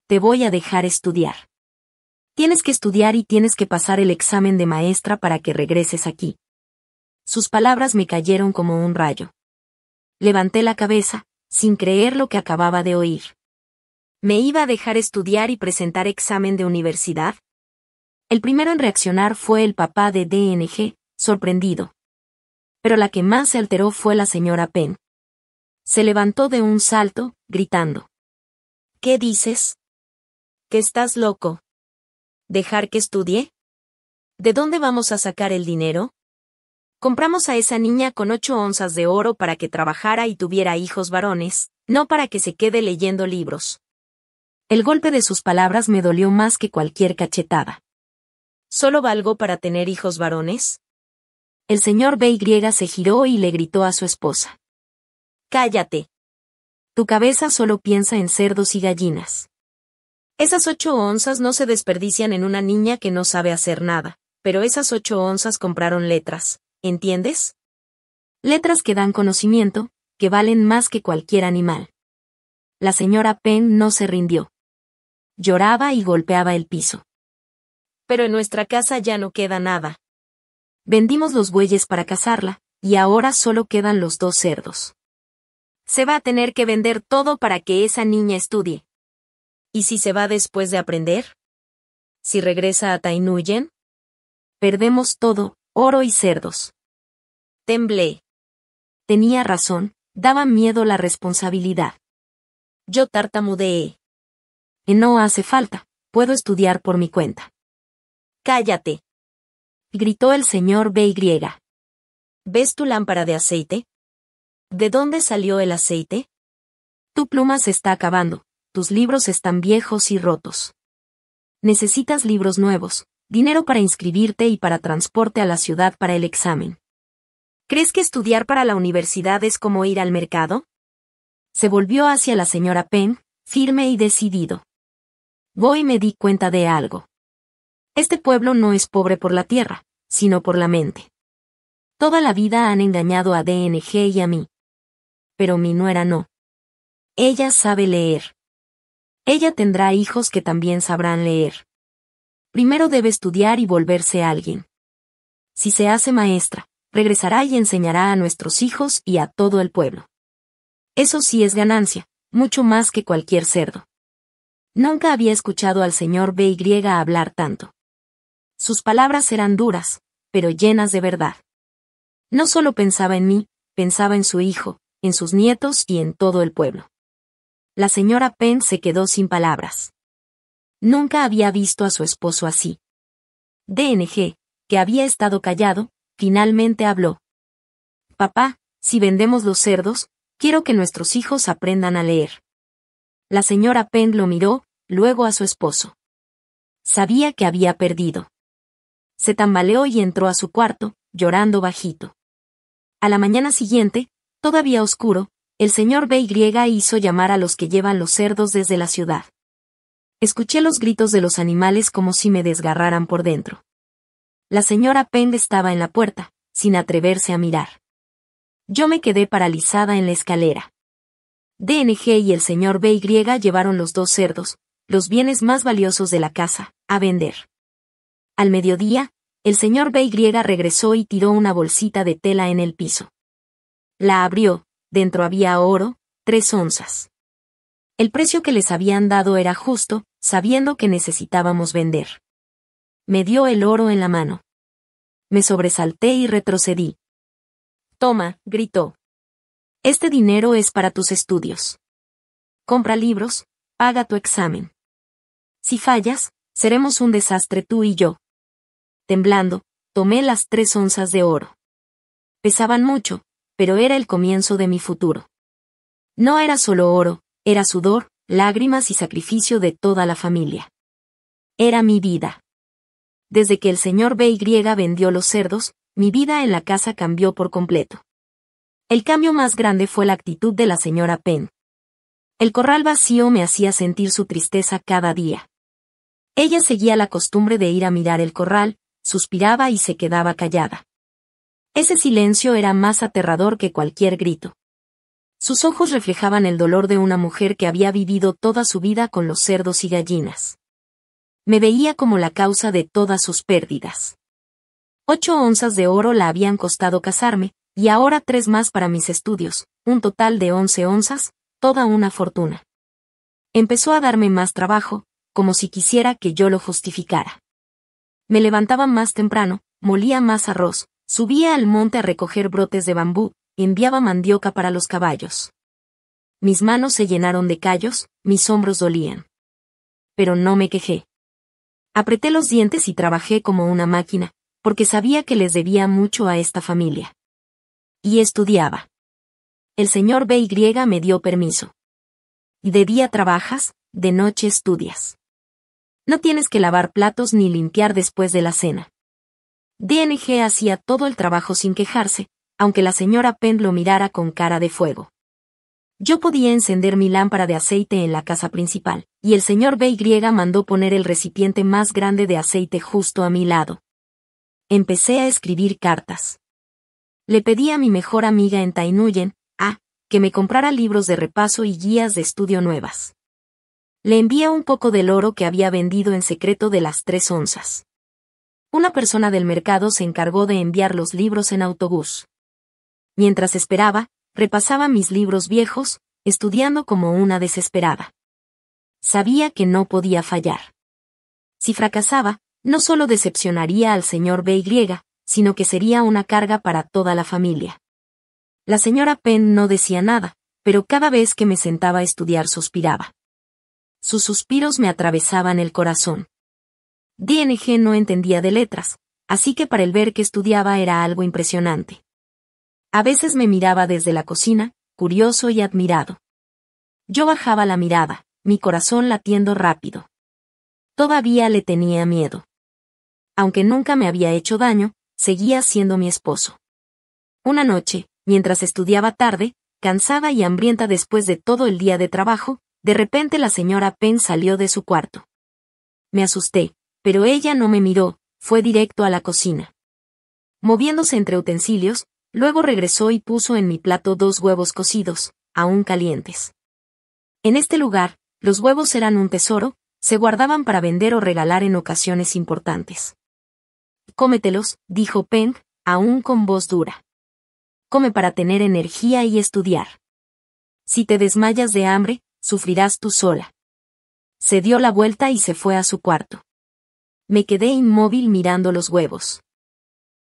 «Te voy a dejar estudiar. Tienes que estudiar y tienes que pasar el examen de maestra para que regreses aquí». Sus palabras me cayeron como un rayo. Levanté la cabeza, sin creer lo que acababa de oír. ¿Me iba a dejar estudiar y presentar examen de universidad? El primero en reaccionar fue el papá de DNG, sorprendido. Pero la que más se alteró fue la señora Penn. Se levantó de un salto, gritando. «¿Qué dices? ¿Que estás loco? ¿Dejar que estudie? ¿De dónde vamos a sacar el dinero? Compramos a esa niña con 8 onzas de oro para que trabajara y tuviera hijos varones, no para que se quede leyendo libros». El golpe de sus palabras me dolió más que cualquier cachetada. ¿Solo valgo para tener hijos varones? El señor BY se giró y le gritó a su esposa. «Cállate. Tu cabeza solo piensa en cerdos y gallinas. Esas 8 onzas no se desperdician en una niña que no sabe hacer nada, pero esas 8 onzas compraron letras, ¿entiendes? Letras que dan conocimiento, que valen más que cualquier animal». La señora Penn no se rindió. Lloraba y golpeaba el piso. «Pero en nuestra casa ya no queda nada. Vendimos los bueyes para cazarla, y ahora solo quedan los 2 cerdos. Se va a tener que vender todo para que esa niña estudie. ¿Y si se va después de aprender? ¿Si regresa a Tainuyen? Perdemos todo», Oro y cerdos. Temblé. Tenía razón, daba miedo la responsabilidad. Yo tartamudeé. No hace falta, puedo estudiar por mi cuenta. Cállate. Gritó el señor BY. ¿Ves tu lámpara de aceite? ¿De dónde salió el aceite? Tu pluma se está acabando, tus libros están viejos y rotos. Necesitas libros nuevos, dinero para inscribirte y para transporte a la ciudad para el examen. ¿Crees que estudiar para la universidad es como ir al mercado? Se volvió hacia la señora Penn, firme y decidido. Voy me di cuenta de algo. Este pueblo no es pobre por la tierra, sino por la mente. Toda la vida han engañado a DNG y a mí. Pero mi nuera no. Ella sabe leer. Ella tendrá hijos que también sabrán leer. Primero debe estudiar y volverse alguien. Si se hace maestra, regresará y enseñará a nuestros hijos y a todo el pueblo. Eso sí es ganancia, mucho más que cualquier cerdo. Nunca había escuchado al señor BY hablar tanto. Sus palabras eran duras, pero llenas de verdad. No solo pensaba en mí, pensaba en su hijo, en sus nietos y en todo el pueblo. La señora Penn se quedó sin palabras. Nunca había visto a su esposo así. DNG, que había estado callado, finalmente habló. Papá, si vendemos los cerdos, quiero que nuestros hijos aprendan a leer. La señora Penn lo miró, luego a su esposo. Sabía que había perdido. Se tambaleó y entró a su cuarto, llorando bajito. A la mañana siguiente, todavía oscuro, el señor BY hizo llamar a los que llevan los cerdos desde la ciudad. Escuché los gritos de los animales como si me desgarraran por dentro. La señora Penn estaba en la puerta, sin atreverse a mirar. Yo me quedé paralizada en la escalera. DNG y el señor BY llevaron los 2 cerdos, los bienes más valiosos de la casa, a vender. Al mediodía, el señor BY regresó y tiró una bolsita de tela en el piso. La abrió, dentro había oro, 3 onzas. El precio que les habían dado era justo, sabiendo que necesitábamos vender. Me dio el oro en la mano. Me sobresalté y retrocedí. Toma, gritó. Este dinero es para tus estudios. Compra libros, paga tu examen. Si fallas, seremos un desastre tú y yo. Temblando, tomé las 3 onzas de oro. Pesaban mucho, pero era el comienzo de mi futuro. No era solo oro, era sudor, lágrimas y sacrificio de toda la familia. Era mi vida. Desde que el señor BY vendió los cerdos, mi vida en la casa cambió por completo. El cambio más grande fue la actitud de la señora Penn. El corral vacío me hacía sentir su tristeza cada día. Ella seguía la costumbre de ir a mirar el corral, suspiraba y se quedaba callada. Ese silencio era más aterrador que cualquier grito. Sus ojos reflejaban el dolor de una mujer que había vivido toda su vida con los cerdos y gallinas. Me veía como la causa de todas sus pérdidas. 8 onzas de oro la habían costado casarme, y ahora 3 más para mis estudios, un total de 11 onzas, toda una fortuna. Empezó a darme más trabajo, como si quisiera que yo lo justificara. Me levantaba más temprano, molía más arroz, subía al monte a recoger brotes de bambú, enviaba mandioca para los caballos. Mis manos se llenaron de callos, mis hombros dolían. Pero no me quejé. Apreté los dientes y trabajé como una máquina, porque sabía que les debía mucho a esta familia. Y estudiaba. El señor BY me dio permiso. De día trabajas, de noche estudias. No tienes que lavar platos ni limpiar después de la cena. DNG hacía todo el trabajo sin quejarse, aunque la señora Penn lo mirara con cara de fuego. Yo podía encender mi lámpara de aceite en la casa principal, y el señor BY mandó poner el recipiente más grande de aceite justo a mi lado. Empecé a escribir cartas. Le pedí a mi mejor amiga en Tainuyen, que me comprara libros de repaso y guías de estudio nuevas. Le envié un poco del oro que había vendido en secreto de las 3 onzas. Una persona del mercado se encargó de enviar los libros en autobús. Mientras esperaba, repasaba mis libros viejos, estudiando como una desesperada. Sabía que no podía fallar. Si fracasaba, no solo decepcionaría al señor BY, sino que sería una carga para toda la familia. La señora Penn no decía nada, pero cada vez que me sentaba a estudiar suspiraba. Sus suspiros me atravesaban el corazón. DNG no entendía de letras, así que para él ver que estudiaba era algo impresionante. A veces me miraba desde la cocina, curioso y admirado. Yo bajaba la mirada, mi corazón latiendo rápido. Todavía le tenía miedo. Aunque nunca me había hecho daño, seguía siendo mi esposo. Una noche, mientras estudiaba tarde, cansada y hambrienta después de todo el día de trabajo, de repente la señora Penn salió de su cuarto. Me asusté, pero ella no me miró, fue directo a la cocina. Moviéndose entre utensilios, luego regresó y puso en mi plato 2 huevos cocidos, aún calientes. En este lugar, los huevos eran un tesoro, se guardaban para vender o regalar en ocasiones importantes. Cómetelos, dijo Penn, aún con voz dura. Come para tener energía y estudiar. Si te desmayas de hambre, sufrirás tú sola. Se dio la vuelta y se fue a su cuarto. Me quedé inmóvil mirando los huevos.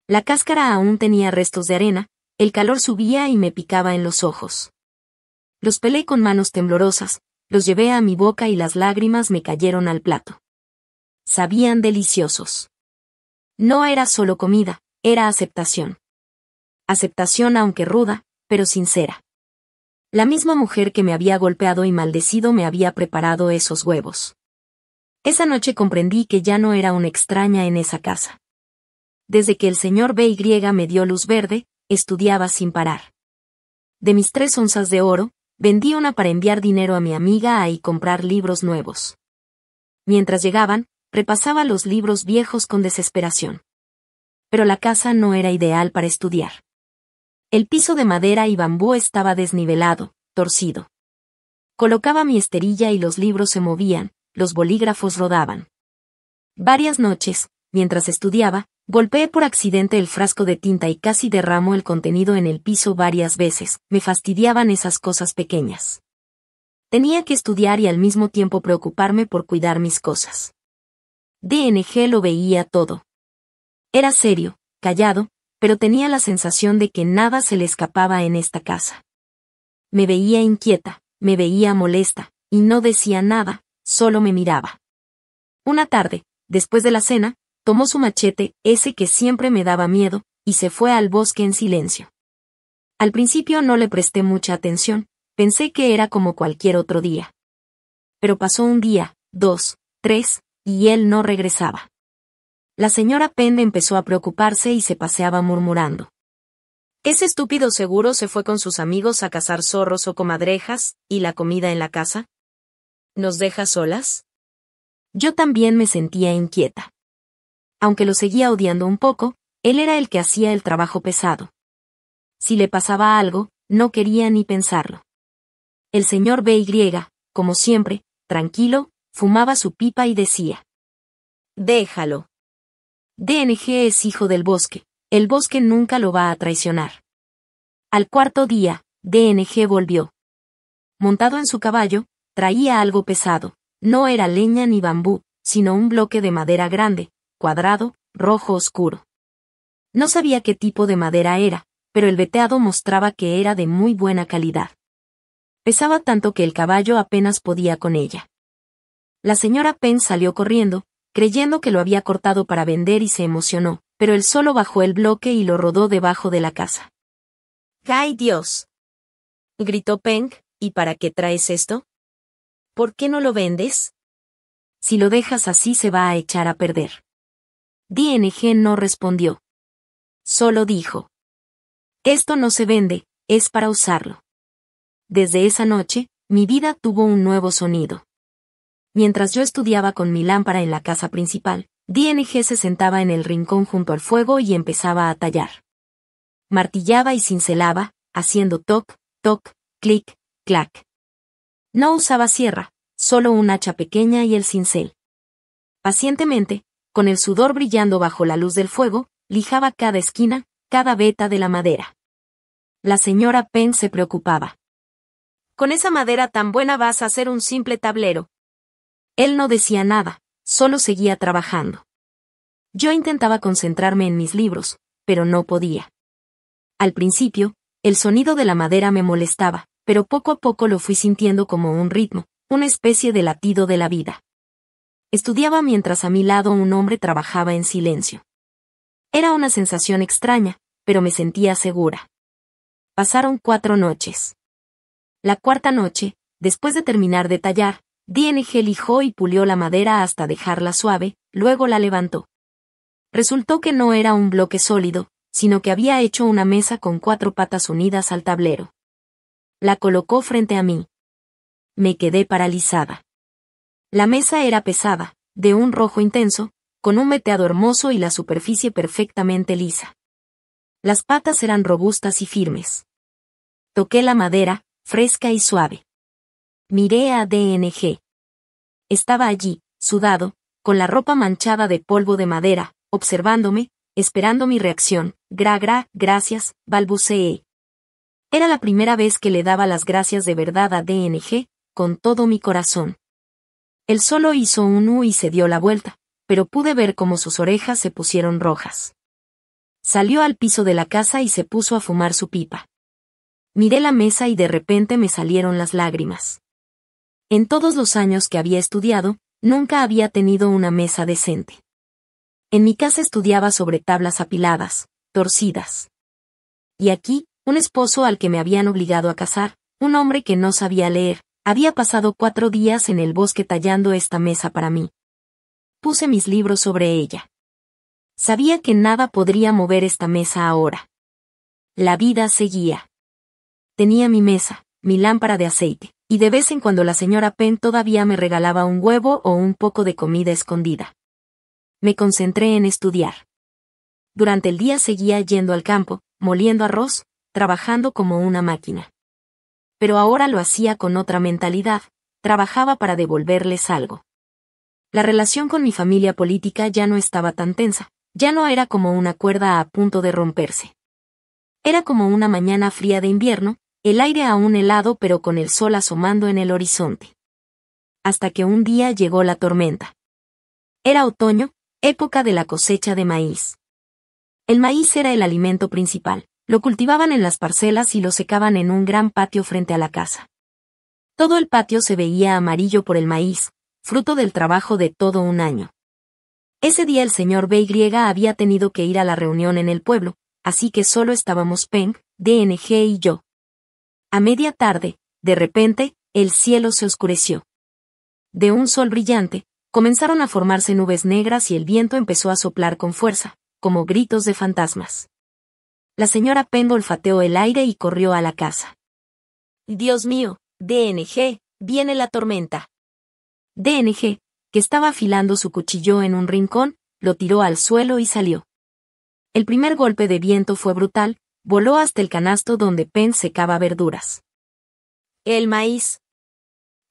La cáscara aún tenía restos de arena, el calor subía y me picaba en los ojos. Los pelé con manos temblorosas, los llevé a mi boca y las lágrimas me cayeron al plato. Sabían deliciosos. No era solo comida, era aceptación. Aceptación aunque ruda, pero sincera. La misma mujer que me había golpeado y maldecido me había preparado esos huevos. Esa noche comprendí que ya no era una extraña en esa casa. Desde que el señor BY me dio luz verde, estudiaba sin parar. De mis 3 onzas de oro, vendí una para enviar dinero a mi amiga y comprar libros nuevos. Mientras llegaban, repasaba los libros viejos con desesperación. Pero la casa no era ideal para estudiar. El piso de madera y bambú estaba desnivelado, torcido. Colocaba mi esterilla y los libros se movían, los bolígrafos rodaban. Varias noches, mientras estudiaba, golpeé por accidente el frasco de tinta y casi derramó el contenido en el piso varias veces, me fastidiaban esas cosas pequeñas. Tenía que estudiar y al mismo tiempo preocuparme por cuidar mis cosas. DNG lo veía todo. Era serio, callado, pero tenía la sensación de que nada se le escapaba en esta casa. Me veía inquieta, me veía molesta, y no decía nada, solo me miraba. Una tarde, después de la cena, tomó su machete, ese que siempre me daba miedo, y se fue al bosque en silencio. Al principio no le presté mucha atención, pensé que era como cualquier otro día. Pero pasó un día, 2, 3, y él no regresaba. La señora Penn empezó a preocuparse y se paseaba murmurando. Ese estúpido seguro se fue con sus amigos a cazar zorros o comadrejas, ¿y la comida en la casa? ¿Nos deja solas? Yo también me sentía inquieta. Aunque lo seguía odiando un poco, él era el que hacía el trabajo pesado. Si le pasaba algo, no quería ni pensarlo. El señor BY, como siempre, tranquilo, fumaba su pipa y decía: déjalo. DNG es hijo del bosque, el bosque nunca lo va a traicionar. Al 4.º día, DNG volvió. Montado en su caballo, traía algo pesado, no era leña ni bambú, sino un bloque de madera grande, cuadrado, rojo oscuro. No sabía qué tipo de madera era, pero el veteado mostraba que era de muy buena calidad. Pesaba tanto que el caballo apenas podía con ella. La señora Penn salió corriendo, creyendo que lo había cortado para vender y se emocionó, pero él solo bajó el bloque y lo rodó debajo de la casa. ¡Ay Dios!, gritó Penn, ¿y para qué traes esto? ¿Por qué no lo vendes? Si lo dejas así se va a echar a perder. DNG no respondió. Solo dijo: esto no se vende, es para usarlo. Desde esa noche, mi vida tuvo un nuevo sonido. Mientras yo estudiaba con mi lámpara en la casa principal, DNG se sentaba en el rincón junto al fuego y empezaba a tallar. Martillaba y cincelaba, haciendo toc, toc, clic, clac. No usaba sierra, solo un hacha pequeña y el cincel. Pacientemente, con el sudor brillando bajo la luz del fuego, lijaba cada esquina, cada veta de la madera. La señora Penn se preocupaba. Con esa madera tan buena vas a hacer un simple tablero. Él no decía nada, solo seguía trabajando. Yo intentaba concentrarme en mis libros, pero no podía. Al principio, el sonido de la madera me molestaba, pero poco a poco lo fui sintiendo como un ritmo, una especie de latido de la vida. Estudiaba mientras a mi lado un hombre trabajaba en silencio. Era una sensación extraña, pero me sentía segura. Pasaron 4 noches. La cuarta noche, después de terminar de tallar, DNG lijó y pulió la madera hasta dejarla suave, luego la levantó. Resultó que no era un bloque sólido, sino que había hecho una mesa con 4 patas unidas al tablero. La colocó frente a mí. Me quedé paralizada. La mesa era pesada, de un rojo intenso, con un veteado hermoso y la superficie perfectamente lisa. Las patas eran robustas y firmes. Toqué la madera, fresca y suave. Miré a DNG. Estaba allí, sudado, con la ropa manchada de polvo de madera, observándome, esperando mi reacción. Gracias, balbuceé. Era la primera vez que le daba las gracias de verdad a DNG, con todo mi corazón. Él solo hizo un y se dio la vuelta, pero pude ver cómo sus orejas se pusieron rojas. Salió al piso de la casa y se puso a fumar su pipa. Miré la mesa y de repente me salieron las lágrimas. En todos los años que había estudiado, nunca había tenido una mesa decente. En mi casa estudiaba sobre tablas apiladas, torcidas. Y aquí, un esposo al que me habían obligado a casar, un hombre que no sabía leer, había pasado 4 días en el bosque tallando esta mesa para mí. Puse mis libros sobre ella. Sabía que nada podría mover esta mesa ahora. La vida seguía. Tenía mi mesa, mi lámpara de aceite, y de vez en cuando la señora Penn todavía me regalaba un huevo o un poco de comida escondida. Me concentré en estudiar. Durante el día seguía yendo al campo, moliendo arroz, trabajando como una máquina. Pero ahora lo hacía con otra mentalidad, trabajaba para devolverles algo. La relación con mi familia política ya no estaba tan tensa, ya no era como una cuerda a punto de romperse. Era como una mañana fría de invierno, el aire aún helado pero con el sol asomando en el horizonte. Hasta que un día llegó la tormenta. Era otoño, época de la cosecha de maíz. El maíz era el alimento principal, lo cultivaban en las parcelas y lo secaban en un gran patio frente a la casa. Todo el patio se veía amarillo por el maíz, fruto del trabajo de todo un año. Ese día el señor BY había tenido que ir a la reunión en el pueblo, así que solo estábamos Penn, DNG y yo. A media tarde, de repente, el cielo se oscureció. De un sol brillante, comenzaron a formarse nubes negras y el viento empezó a soplar con fuerza, como gritos de fantasmas. La señora Penn olfateó el aire y corrió a la casa. Dios mío, DNG, viene la tormenta. DNG, que estaba afilando su cuchillo en un rincón, lo tiró al suelo y salió. El primer golpe de viento fue brutal, voló hasta el canasto donde Penn secaba verduras. ¡El maíz!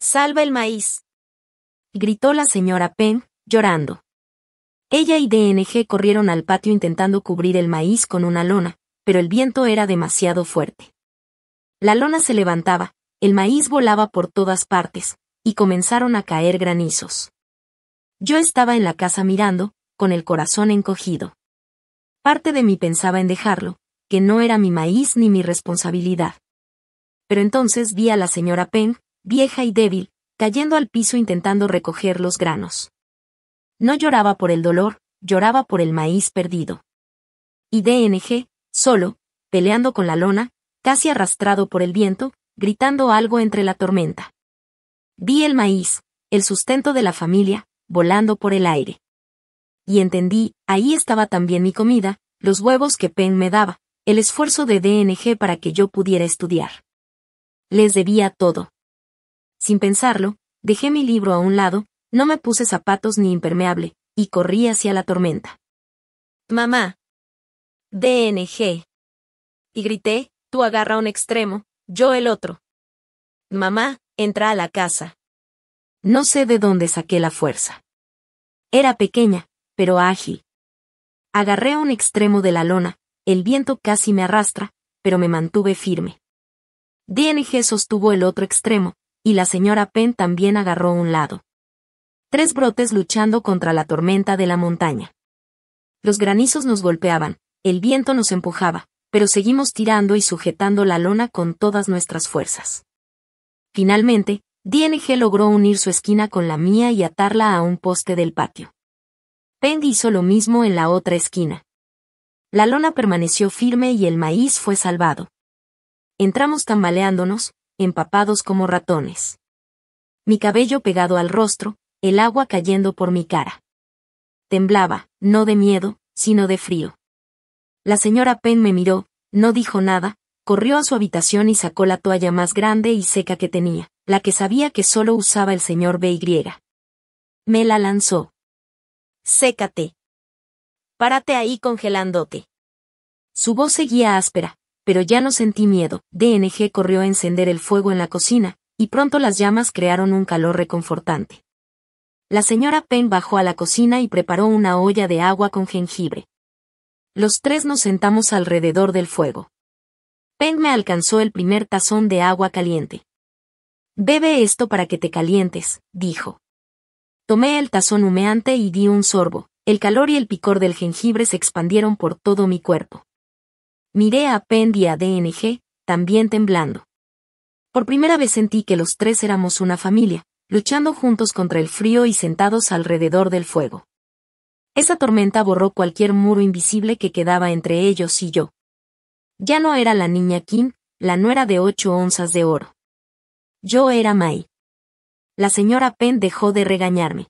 ¡Salva el maíz!, gritó la señora Penn, llorando. Ella y DNG corrieron al patio intentando cubrir el maíz con una lona, pero el viento era demasiado fuerte. La lona se levantaba, el maíz volaba por todas partes, y comenzaron a caer granizos. Yo estaba en la casa mirando, con el corazón encogido. Parte de mí pensaba en dejarlo, que no era mi maíz ni mi responsabilidad. Pero entonces vi a la señora Penn, vieja y débil, cayendo al piso intentando recoger los granos. No lloraba por el dolor, lloraba por el maíz perdido. Y DNG, solo, peleando con la lona, casi arrastrado por el viento, gritando algo entre la tormenta. Vi el maíz, el sustento de la familia, volando por el aire. Y entendí, ahí estaba también mi comida, los huevos que Penn me daba, el esfuerzo de DNG para que yo pudiera estudiar. Les debía todo. Sin pensarlo, dejé mi libro a un lado, no me puse zapatos ni impermeable, y corrí hacia la tormenta. Mamá. DNG. Y grité, tú agarra un extremo, yo el otro. Mamá, entra a la casa. No sé de dónde saqué la fuerza. Era pequeña, pero ágil. Agarré un extremo de la lona, el viento casi me arrastra, pero me mantuve firme. DNG sostuvo el otro extremo, y la señora Penn también agarró un lado. 3 brotes luchando contra la tormenta de la montaña. Los granizos nos golpeaban, el viento nos empujaba, pero seguimos tirando y sujetando la lona con todas nuestras fuerzas. Finalmente, DNG logró unir su esquina con la mía y atarla a un poste del patio. Penn hizo lo mismo en la otra esquina. La lona permaneció firme y el maíz fue salvado. Entramos tambaleándonos, empapados como ratones. Mi cabello pegado al rostro, el agua cayendo por mi cara. Temblaba, no de miedo, sino de frío. La señora Penn me miró, no dijo nada, corrió a su habitación y sacó la toalla más grande y seca que tenía, la que sabía que solo usaba el señor BY. Me la lanzó. «Sécate. Párate ahí congelándote». Su voz seguía áspera, pero ya no sentí miedo. DNG corrió a encender el fuego en la cocina, y pronto las llamas crearon un calor reconfortante. La señora Penn bajó a la cocina y preparó una olla de agua con jengibre. Los tres nos sentamos alrededor del fuego. Penn me alcanzó el primer tazón de agua caliente. «Bebe esto para que te calientes», dijo. Tomé el tazón humeante y di un sorbo. El calor y el picor del jengibre se expandieron por todo mi cuerpo. Miré a Penn y a DNG, también temblando. Por primera vez sentí que los tres éramos una familia, luchando juntos contra el frío y sentados alrededor del fuego. Esa tormenta borró cualquier muro invisible que quedaba entre ellos y yo. Ya no era la niña Kim, la nuera de 8 onzas de oro. Yo era Mai. La señora Penn dejó de regañarme.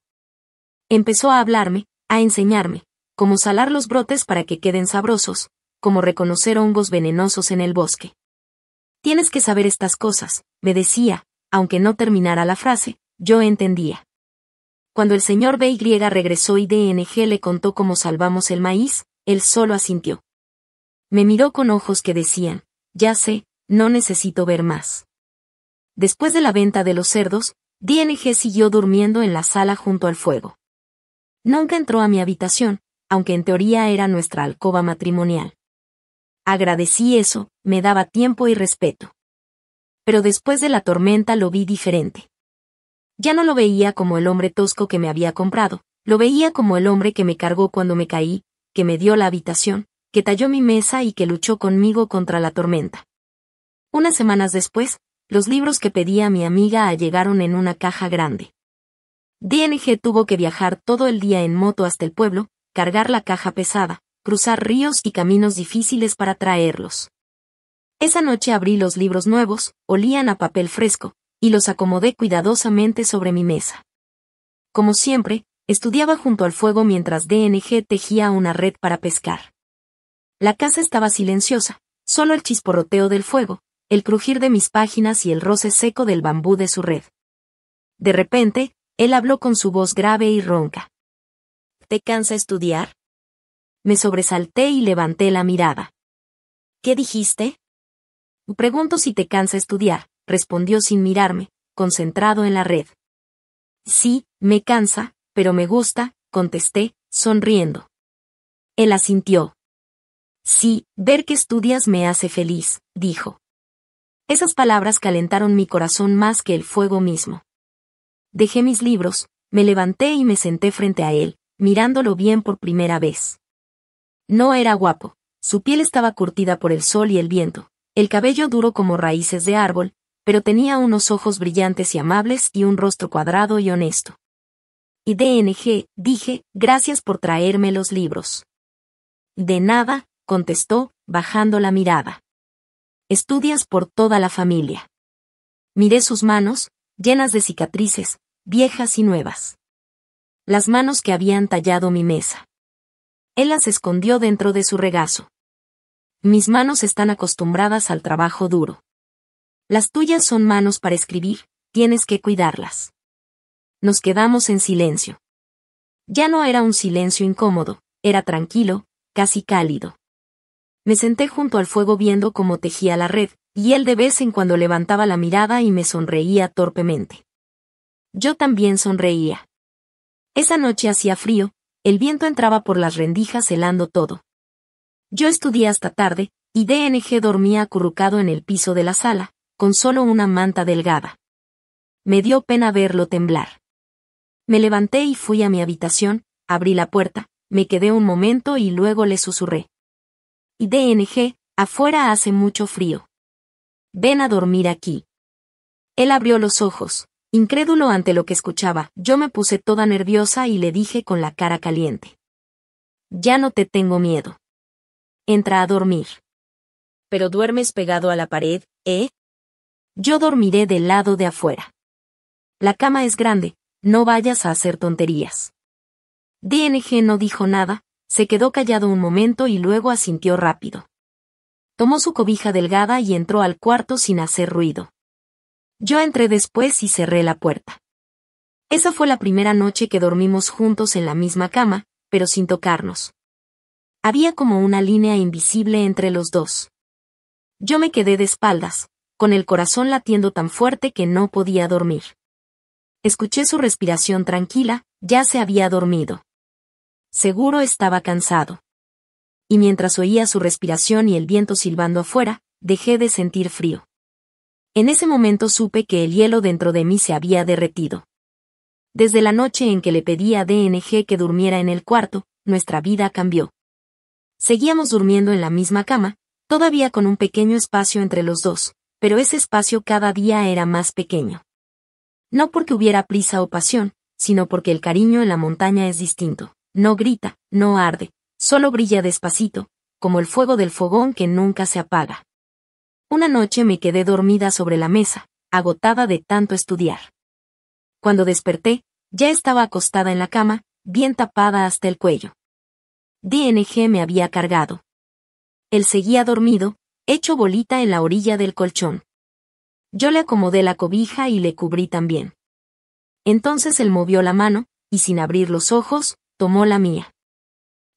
Empezó a hablarme, a enseñarme, cómo salar los brotes para que queden sabrosos, cómo reconocer hongos venenosos en el bosque. Tienes que saber estas cosas, me decía, aunque no terminara la frase, yo entendía. Cuando el señor BY regresó y DNG le contó cómo salvamos el maíz, él solo asintió. Me miró con ojos que decían, ya sé, no necesito ver más. Después de la venta de los cerdos, DNG siguió durmiendo en la sala junto al fuego. Nunca entró a mi habitación, aunque en teoría era nuestra alcoba matrimonial. Agradecí eso, me daba tiempo y respeto. Pero después de la tormenta lo vi diferente. Ya no lo veía como el hombre tosco que me había comprado, lo veía como el hombre que me cargó cuando me caí, que me dio la habitación, que talló mi mesa y que luchó conmigo contra la tormenta. Unas semanas después, los libros que pedí a mi amiga llegaron en una caja grande. DNG tuvo que viajar todo el día en moto hasta el pueblo, cargar la caja pesada, cruzar ríos y caminos difíciles para traerlos. Esa noche abrí los libros nuevos, olían a papel fresco, y los acomodé cuidadosamente sobre mi mesa. Como siempre, estudiaba junto al fuego mientras DNG tejía una red para pescar. La casa estaba silenciosa, solo el chisporroteo del fuego, el crujir de mis páginas y el roce seco del bambú de su red. De repente, él habló con su voz grave y ronca. ¿Te cansa estudiar? Me sobresalté y levanté la mirada. ¿Qué dijiste? Pregunto si te cansa estudiar, respondió sin mirarme, concentrado en la red. Sí, me cansa, pero me gusta, contesté, sonriendo. Él asintió. Sí, ver que estudias me hace feliz, dijo. Esas palabras calentaron mi corazón más que el fuego mismo. Dejé mis libros, me levanté y me senté frente a él, mirándolo bien por primera vez. No era guapo, su piel estaba curtida por el sol y el viento, el cabello duro como raíces de árbol, pero tenía unos ojos brillantes y amables y un rostro cuadrado y honesto. Y DNG, dije, gracias por traerme los libros. De nada, contestó, bajando la mirada. Estudias por toda la familia. Miré sus manos, llenas de cicatrices, viejas y nuevas. Las manos que habían tallado mi mesa. Él las escondió dentro de su regazo. Mis manos están acostumbradas al trabajo duro. Las tuyas son manos para escribir, tienes que cuidarlas. Nos quedamos en silencio. Ya no era un silencio incómodo, era tranquilo, casi cálido. Me senté junto al fuego viendo cómo tejía la red, y él de vez en cuando levantaba la mirada y me sonreía torpemente. Yo también sonreía. Esa noche hacía frío, el viento entraba por las rendijas helando todo. Yo estudié hasta tarde, y DNG dormía acurrucado en el piso de la sala, con solo una manta delgada. Me dio pena verlo temblar. Me levanté y fui a mi habitación, abrí la puerta, me quedé un momento y luego le susurré. Y DNG, afuera hace mucho frío. Ven a dormir aquí. Él abrió los ojos, incrédulo ante lo que escuchaba. Yo me puse toda nerviosa y le dije con la cara caliente. Ya no te tengo miedo. Entra a dormir. Pero duermes pegado a la pared, ¿eh? Yo dormiré del lado de afuera. La cama es grande, no vayas a hacer tonterías. DNG no dijo nada, se quedó callado un momento y luego asintió rápido. Tomó su cobija delgada y entró al cuarto sin hacer ruido. Yo entré después y cerré la puerta. Esa fue la primera noche que dormimos juntos en la misma cama, pero sin tocarnos. Había como una línea invisible entre los dos. Yo me quedé de espaldas, con el corazón latiendo tan fuerte que no podía dormir. Escuché su respiración tranquila, ya se había dormido. Seguro estaba cansado. Y mientras oía su respiración y el viento silbando afuera, dejé de sentir frío. En ese momento supe que el hielo dentro de mí se había derretido. Desde la noche en que le pedí a DNG que durmiera en el cuarto, nuestra vida cambió. Seguíamos durmiendo en la misma cama, todavía con un pequeño espacio entre los dos, pero ese espacio cada día era más pequeño. No porque hubiera prisa o pasión, sino porque el cariño en la montaña es distinto. No grita, no arde, solo brilla despacito, como el fuego del fogón que nunca se apaga. Una noche me quedé dormida sobre la mesa, agotada de tanto estudiar. Cuando desperté, ya estaba acostada en la cama, bien tapada hasta el cuello. DNG me había cargado. Él seguía dormido, hecho bolita en la orilla del colchón. Yo le acomodé la cobija y le cubrí también. Entonces él movió la mano, y sin abrir los ojos, tomó la mía.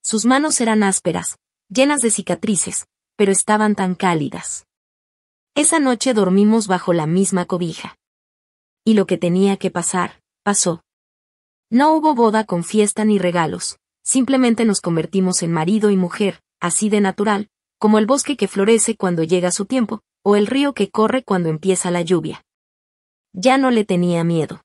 Sus manos eran ásperas, llenas de cicatrices, pero estaban tan cálidas. Esa noche dormimos bajo la misma cobija. Y lo que tenía que pasar, pasó. No hubo boda con fiesta ni regalos, simplemente nos convertimos en marido y mujer, así de natural, como el bosque que florece cuando llega su tiempo, o el río que corre cuando empieza la lluvia. Ya no le tenía miedo.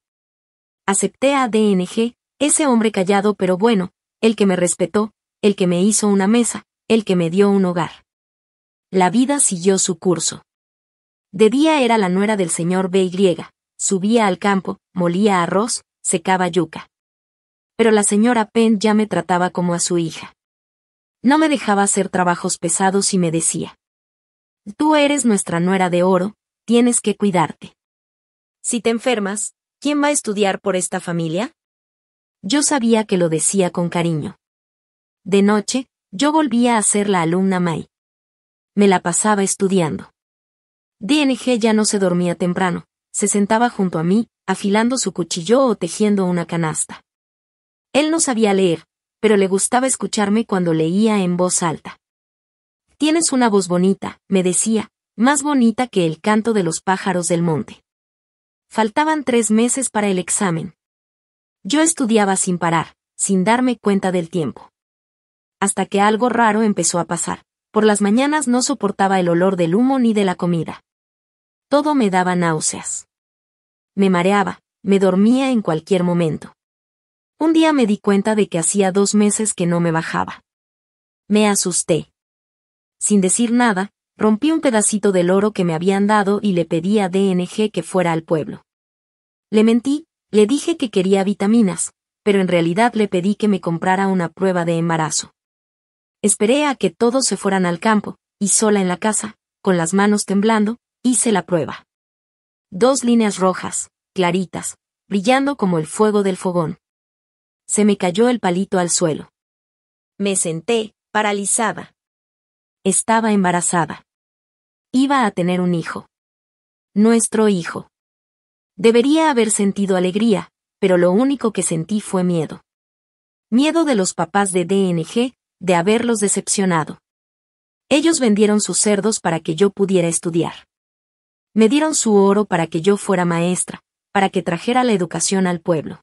Acepté a DNG, ese hombre callado pero bueno, el que me respetó, el que me hizo una mesa, el que me dio un hogar. La vida siguió su curso. De día era la nuera del señor BY, subía al campo, molía arroz, secaba yuca. Pero la señora Penn ya me trataba como a su hija. No me dejaba hacer trabajos pesados y me decía: tú eres nuestra nuera de oro, tienes que cuidarte. Si te enfermas, ¿quién va a estudiar por esta familia? Yo sabía que lo decía con cariño. De noche, yo volvía a ser la alumna Mai. Me la pasaba estudiando. DNG ya no se dormía temprano, se sentaba junto a mí, afilando su cuchillo o tejiendo una canasta. Él no sabía leer, pero le gustaba escucharme cuando leía en voz alta. Tienes una voz bonita, me decía, más bonita que el canto de los pájaros del monte. Faltaban 3 meses para el examen. Yo estudiaba sin parar, sin darme cuenta del tiempo. Hasta que algo raro empezó a pasar. Por las mañanas no soportaba el olor del humo ni de la comida. Todo me daba náuseas. Me mareaba, me dormía en cualquier momento. Un día me di cuenta de que hacía 2 meses que no me bajaba. Me asusté. Sin decir nada, rompí un pedacito del oro que me habían dado y le pedí a DNG que fuera al pueblo. Le mentí, le dije que quería vitaminas, pero en realidad le pedí que me comprara una prueba de embarazo. Esperé a que todos se fueran al campo, y sola en la casa, con las manos temblando, hice la prueba. 2 líneas rojas, claritas, brillando como el fuego del fogón. Se me cayó el palito al suelo. Me senté, paralizada. Estaba embarazada. Iba a tener un hijo. Nuestro hijo. Debería haber sentido alegría, pero lo único que sentí fue miedo. Miedo de los papás de DNG, de haberlos decepcionado. Ellos vendieron sus cerdos para que yo pudiera estudiar. Me dieron su oro para que yo fuera maestra, para que trajera la educación al pueblo.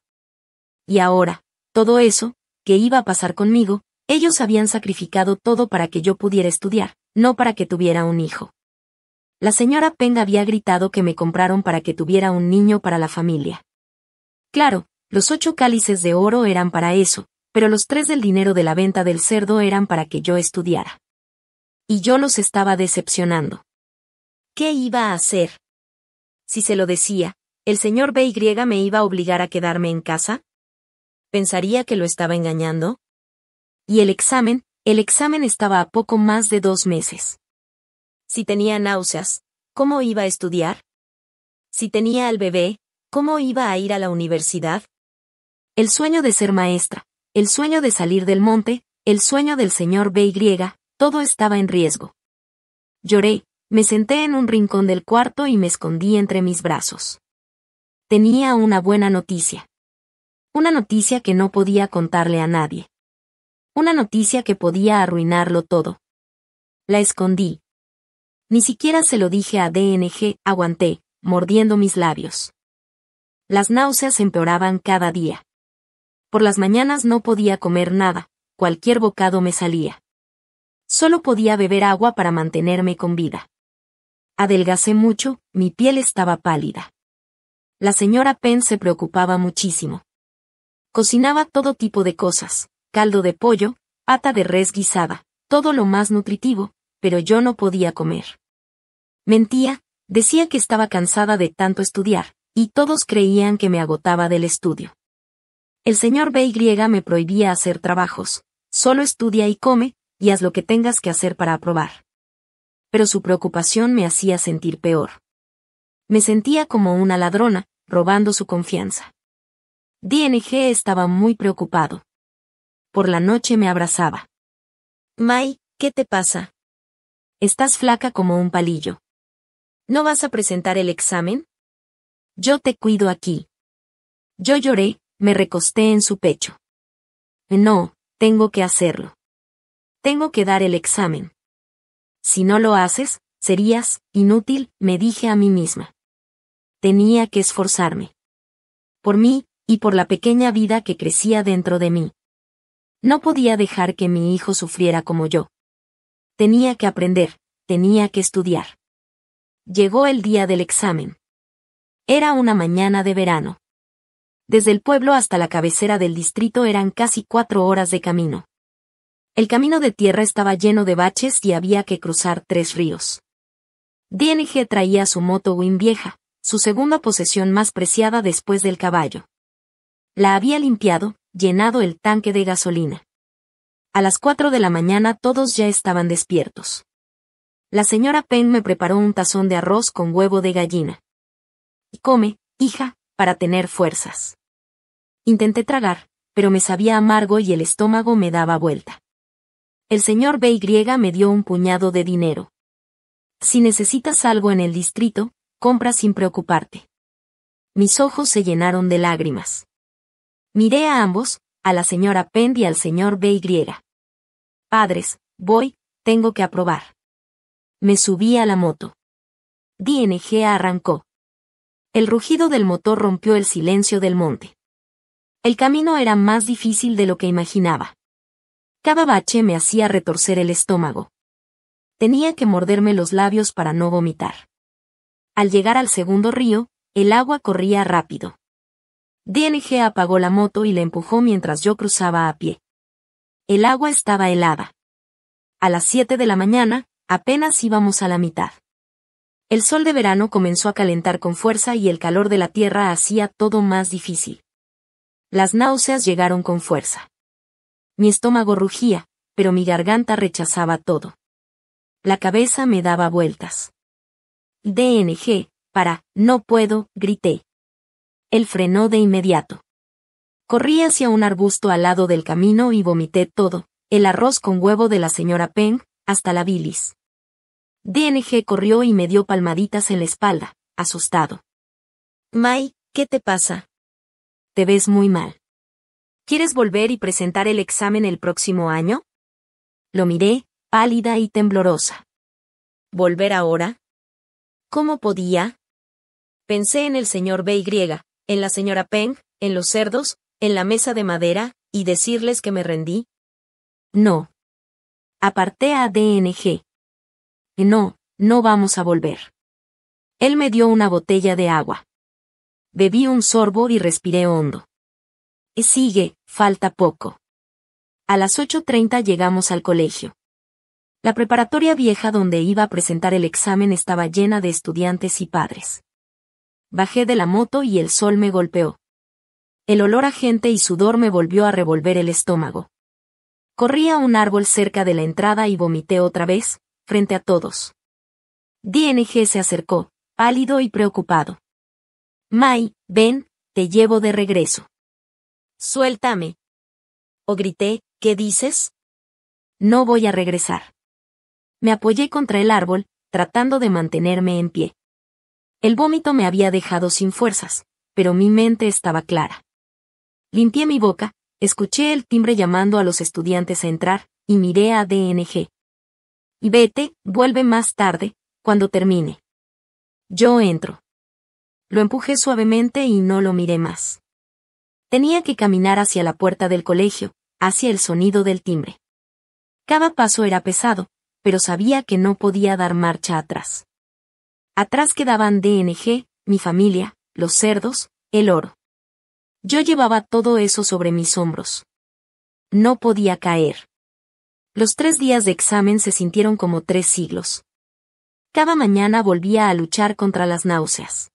Y ahora, todo eso, ¿qué iba a pasar conmigo? Ellos habían sacrificado todo para que yo pudiera estudiar, no para que tuviera un hijo. La señora Peng había gritado que me compraron para que tuviera un niño para la familia. Claro, los 8 cálices de oro eran para eso, pero los 3 del dinero de la venta del cerdo eran para que yo estudiara. Y yo los estaba decepcionando. ¿Qué iba a hacer? Si se lo decía, ¿el señor BY me iba a obligar a quedarme en casa? ¿Pensaría que lo estaba engañando? Y el examen estaba a poco más de 2 meses. Si tenía náuseas, ¿cómo iba a estudiar? Si tenía al bebé, ¿cómo iba a ir a la universidad? El sueño de ser maestra, el sueño de salir del monte, el sueño del señor BY, todo estaba en riesgo. Lloré, me senté en un rincón del cuarto y me escondí entre mis brazos. Tenía una buena noticia. Una noticia que no podía contarle a nadie. Una noticia que podía arruinarlo todo. La escondí. Ni siquiera se lo dije a DNG, aguanté, mordiendo mis labios. Las náuseas empeoraban cada día. Por las mañanas no podía comer nada, cualquier bocado me salía. Solo podía beber agua para mantenerme con vida. Adelgacé mucho, mi piel estaba pálida. La señora Penn se preocupaba muchísimo. Cocinaba todo tipo de cosas, caldo de pollo, pata de res guisada, todo lo más nutritivo, pero yo no podía comer. Mentía, decía que estaba cansada de tanto estudiar, y todos creían que me agotaba del estudio. El señor BY me prohibía hacer trabajos, solo estudia y come, y haz lo que tengas que hacer para aprobar. Pero su preocupación me hacía sentir peor. Me sentía como una ladrona, robando su confianza. DNG estaba muy preocupado. Por la noche me abrazaba. Mai, ¿qué te pasa? Estás flaca como un palillo. ¿No vas a presentar el examen? Yo te cuido aquí. Yo lloré, me recosté en su pecho. No, tengo que hacerlo. Tengo que dar el examen. Si no lo haces, serías inútil, me dije a mí misma. Tenía que esforzarme. Por mí, y por la pequeña vida que crecía dentro de mí. No podía dejar que mi hijo sufriera como yo. Tenía que aprender, tenía que estudiar. Llegó el día del examen. Era una mañana de verano. Desde el pueblo hasta la cabecera del distrito eran casi 4 horas de camino. El camino de tierra estaba lleno de baches y había que cruzar 3 ríos. DNG traía su moto Win vieja, su segunda posesión más preciada después del caballo. La había limpiado, llenado el tanque de gasolina. A las 4 de la mañana todos ya estaban despiertos. La señora Penn me preparó un tazón de arroz con huevo de gallina. Come, hija, para tener fuerzas. Intenté tragar, pero me sabía amargo y el estómago me daba vuelta. El señor BY me dio un puñado de dinero. Si necesitas algo en el distrito, compra sin preocuparte. Mis ojos se llenaron de lágrimas. Miré a ambos, a la señora Penn y al señor BY. Padres, voy, tengo que aprobar. Me subí a la moto. DNG arrancó. El rugido del motor rompió el silencio del monte. El camino era más difícil de lo que imaginaba. Cada bache me hacía retorcer el estómago. Tenía que morderme los labios para no vomitar. Al llegar al segundo río, el agua corría rápido. DNG apagó la moto y la empujó mientras yo cruzaba a pie. El agua estaba helada. A las 7 de la mañana, apenas íbamos a la mitad. El sol de verano comenzó a calentar con fuerza y el calor de la tierra hacía todo más difícil. Las náuseas llegaron con fuerza. Mi estómago rugía, pero mi garganta rechazaba todo. La cabeza me daba vueltas. DNG, no puedo, grité. Él frenó de inmediato. Corrí hacia un arbusto al lado del camino y vomité todo, el arroz con huevo de la señora Penn, hasta la bilis. DNG corrió y me dio palmaditas en la espalda, asustado. Mai, ¿qué te pasa? Te ves muy mal. ¿Quieres volver y presentar el examen el próximo año? Lo miré, pálida y temblorosa. ¿Volver ahora? ¿Cómo podía? Pensé en el señor BY, en la señora Penn, en los cerdos, en la mesa de madera, y decirles que me rendí. No. Aparté a DNG. No, no vamos a volver. Él me dio una botella de agua. Bebí un sorbo y respiré hondo. Sigue, falta poco. A las 8:30 llegamos al colegio. La preparatoria vieja donde iba a presentar el examen estaba llena de estudiantes y padres. Bajé de la moto y el sol me golpeó. El olor a gente y sudor me volvió a revolver el estómago. Corrí a un árbol cerca de la entrada y vomité otra vez, frente a todos. DNG se acercó, pálido y preocupado. Mai, ven, te llevo de regreso. Suéltame. O grité, ¿qué dices? No voy a regresar. Me apoyé contra el árbol, tratando de mantenerme en pie. El vómito me había dejado sin fuerzas, pero mi mente estaba clara. Limpié mi boca, escuché el timbre llamando a los estudiantes a entrar, y miré a DNG. Vete, vuelve más tarde, cuando termine. Yo entro. Lo empujé suavemente y no lo miré más. Tenía que caminar hacia la puerta del colegio, hacia el sonido del timbre. Cada paso era pesado, pero sabía que no podía dar marcha atrás. Atrás quedaban DNG, mi familia, los cerdos, el oro. Yo llevaba todo eso sobre mis hombros. No podía caer. Los 3 días de examen se sintieron como 3 siglos. Cada mañana volvía a luchar contra las náuseas.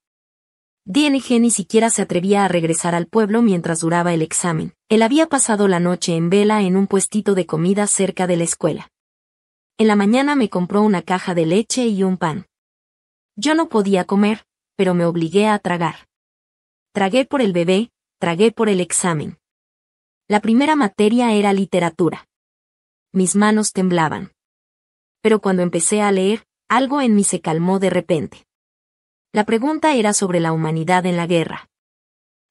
DNG ni siquiera se atrevía a regresar al pueblo mientras duraba el examen. Él había pasado la noche en vela en un puestito de comida cerca de la escuela. En la mañana me compró una caja de leche y un pan. Yo no podía comer, pero me obligué a tragar. Tragué por el bebé, tragué por el examen. La primera materia era literatura. Mis manos temblaban. Pero cuando empecé a leer, algo en mí se calmó de repente. La pregunta era sobre la humanidad en la guerra.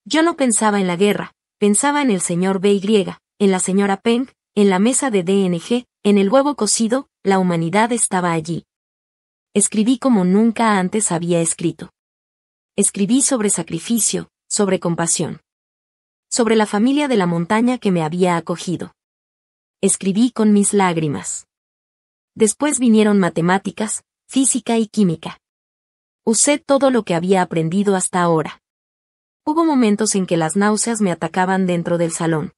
Yo no pensaba en la guerra, pensaba en el señor BY, en la señora Peng, en la mesa de DNG, en el huevo cocido, la humanidad estaba allí. Escribí como nunca antes había escrito. Escribí sobre sacrificio, sobre compasión. Sobre la familia de la montaña que me había acogido. Escribí con mis lágrimas. Después vinieron matemáticas, física y química. Usé todo lo que había aprendido hasta ahora. Hubo momentos en que las náuseas me atacaban dentro del salón.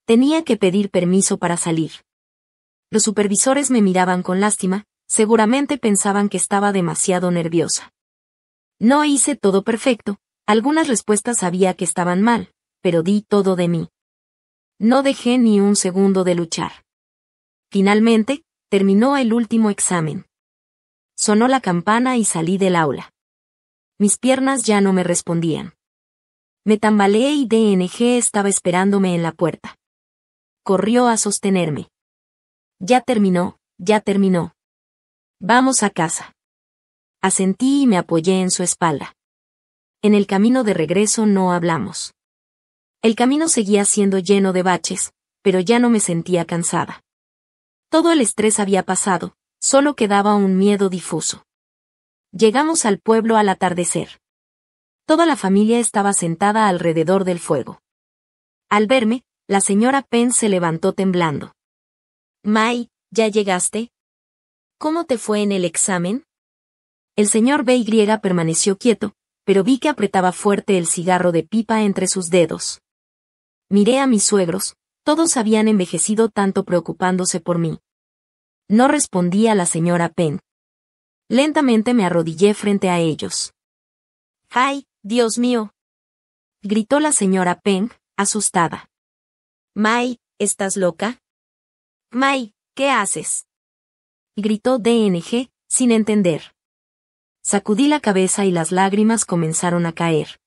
Tenía que pedir permiso para salir. Los supervisores me miraban con lástima, seguramente pensaban que estaba demasiado nerviosa. No hice todo perfecto, algunas respuestas sabía que estaban mal, pero di todo de mí. No dejé ni un segundo de luchar. Finalmente, terminó el último examen. Sonó la campana y salí del aula. Mis piernas ya no me respondían. Me tambaleé y DNG estaba esperándome en la puerta. Corrió a sostenerme. Ya terminó, ya terminó. Vamos a casa. Asentí y me apoyé en su espalda. En el camino de regreso no hablamos. El camino seguía siendo lleno de baches, pero ya no me sentía cansada. Todo el estrés había pasado, solo quedaba un miedo difuso. Llegamos al pueblo al atardecer. Toda la familia estaba sentada alrededor del fuego. Al verme, la señora Penn se levantó temblando. Mai, ¿ya llegaste? ¿Cómo te fue en el examen? El señor BY permaneció quieto, pero vi que apretaba fuerte el cigarro de pipa entre sus dedos. Miré a mis suegros, todos habían envejecido tanto preocupándose por mí. No respondí a la señora Penn. Lentamente me arrodillé frente a ellos. ¡Ay, Dios mío! Gritó la señora Penn, asustada. Mai, ¿estás loca? Mai, ¿qué haces? Gritó DNG, sin entender. Sacudí la cabeza y las lágrimas comenzaron a caer.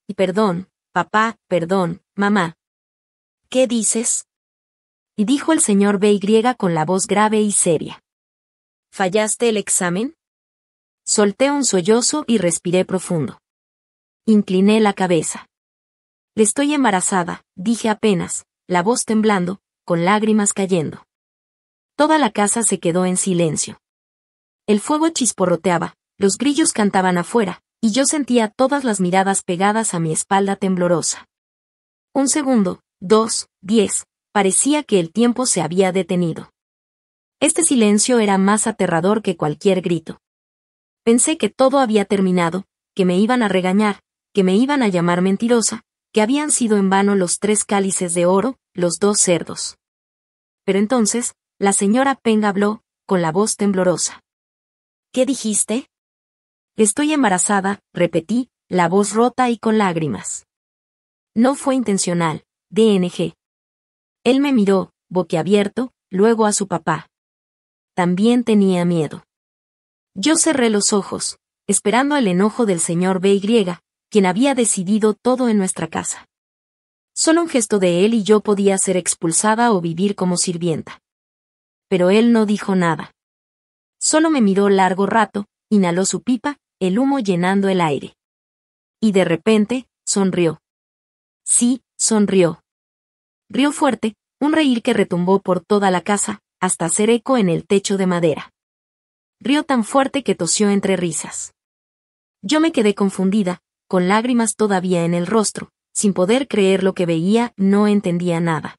Y perdón, papá, perdón, mamá. ¿Qué dices? Y dijo el señor BY con la voz grave y seria. ¿Fallaste el examen? Solté un sollozo y respiré profundo. Incliné la cabeza. Estoy embarazada, dije apenas, la voz temblando, con lágrimas cayendo. Toda la casa se quedó en silencio. El fuego chisporroteaba, los grillos cantaban afuera, y yo sentía todas las miradas pegadas a mi espalda temblorosa. 1 segundo, 2, 10, parecía que el tiempo se había detenido. Este silencio era más aterrador que cualquier grito. Pensé que todo había terminado, que me iban a regañar, que me iban a llamar mentirosa, que habían sido en vano los 3 cálices de oro, los 2 cerdos. Pero entonces, La señora Peng habló, con la voz temblorosa. ¿Qué dijiste? Estoy embarazada, repetí, la voz rota y con lágrimas. No fue intencional, DNG. Él me miró, boquiabierto, luego a su papá. También tenía miedo. Yo cerré los ojos, esperando el enojo del señor BY, quien había decidido todo en nuestra casa. Solo un gesto de él y yo podía ser expulsada o vivir como sirvienta. Pero él no dijo nada. Solo me miró largo rato, inhaló su pipa, el humo llenando el aire. Y de repente, sonrió. Sí, sonrió. Rió fuerte, un reír que retumbó por toda la casa, hasta hacer eco en el techo de madera. Rió tan fuerte que tosió entre risas. Yo me quedé confundida, con lágrimas todavía en el rostro, sin poder creer lo que veía, no entendía nada.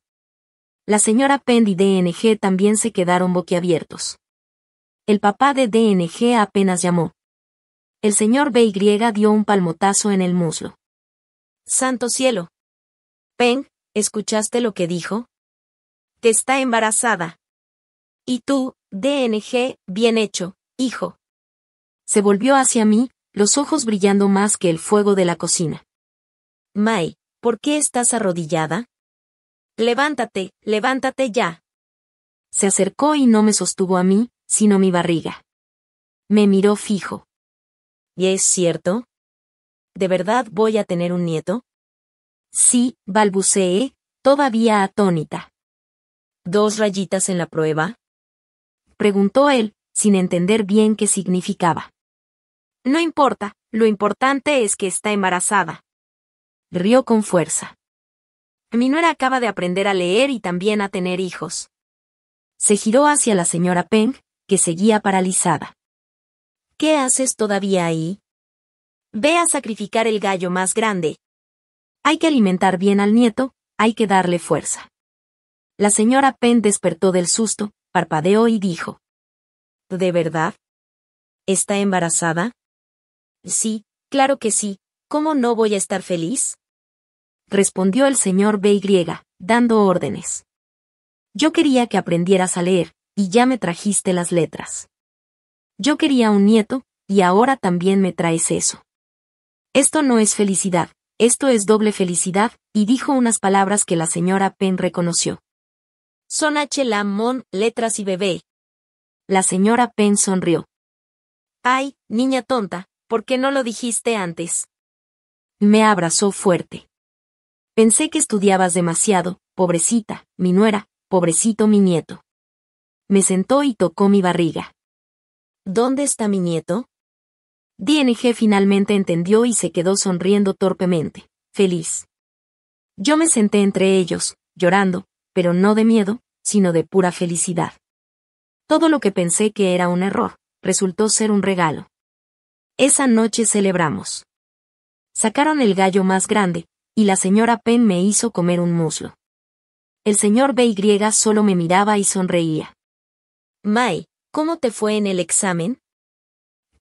La señora Peng y DNG también se quedaron boquiabiertos. El papá de DNG apenas llamó. El señor BY dio un palmotazo en el muslo. ¡Santo cielo! Peng, ¿escuchaste lo que dijo? Te está embarazada. Y tú, DNG, bien hecho, hijo. Se volvió hacia mí, los ojos brillando más que el fuego de la cocina. Mai, ¿por qué estás arrodillada? Levántate, levántate ya. Se acercó y no me sostuvo a mí, sino mi barriga. Me miró fijo. ¿Y es cierto? ¿De verdad voy a tener un nieto? Sí, balbuceé, todavía atónita. ¿2 rayitas en la prueba? Preguntó él, sin entender bien qué significaba. No importa, lo importante es que está embarazada. Rió con fuerza. Mi nuera acaba de aprender a leer y también a tener hijos. Se giró hacia la señora Peng, que seguía paralizada. ¿Qué haces todavía ahí? Ve a sacrificar el gallo más grande. Hay que alimentar bien al nieto, hay que darle fuerza. La señora Peng despertó del susto, parpadeó y dijo. ¿De verdad? ¿Está embarazada? Sí, claro que sí, ¿cómo no voy a estar feliz? Respondió el señor BY, dando órdenes. Yo quería que aprendieras a leer, y ya me trajiste las letras. Yo quería un nieto, y ahora también me traes eso. Esto no es felicidad, esto es doble felicidad, y dijo unas palabras que la señora Peng reconoció. Son H-Lam-Mon, letras y bebé. La señora Peng sonrió. Ay, niña tonta, ¿por qué no lo dijiste antes? Me abrazó fuerte. Pensé que estudiabas demasiado, pobrecita, mi nuera, pobrecito mi nieto. Me sentó y tocó mi barriga. ¿Dónde está mi nieto? DNG finalmente entendió y se quedó sonriendo torpemente, feliz. Yo me senté entre ellos, llorando, pero no de miedo, sino de pura felicidad. Todo lo que pensé que era un error, resultó ser un regalo. Esa noche celebramos. Sacaron el gallo más grande, y la señora Peng me hizo comer un muslo. El señor BY solo me miraba y sonreía. Mai, ¿cómo te fue en el examen?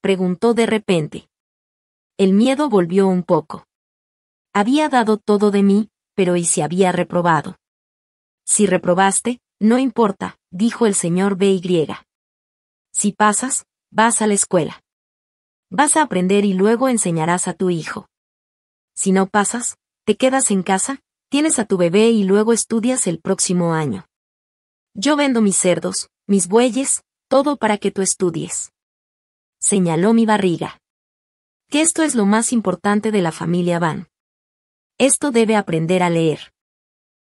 Preguntó de repente. El miedo volvió un poco. Había dado todo de mí, pero ¿y si había reprobado? Si reprobaste, no importa, dijo el señor BY. Si pasas, vas a la escuela. Vas a aprender y luego enseñarás a tu hijo. Si no pasas, te quedas en casa, tienes a tu bebé y luego estudias el próximo año. Yo vendo mis cerdos, mis bueyes, todo para que tú estudies. Señaló mi barriga. Que esto es lo más importante de la familia Van. Esto debe aprender a leer.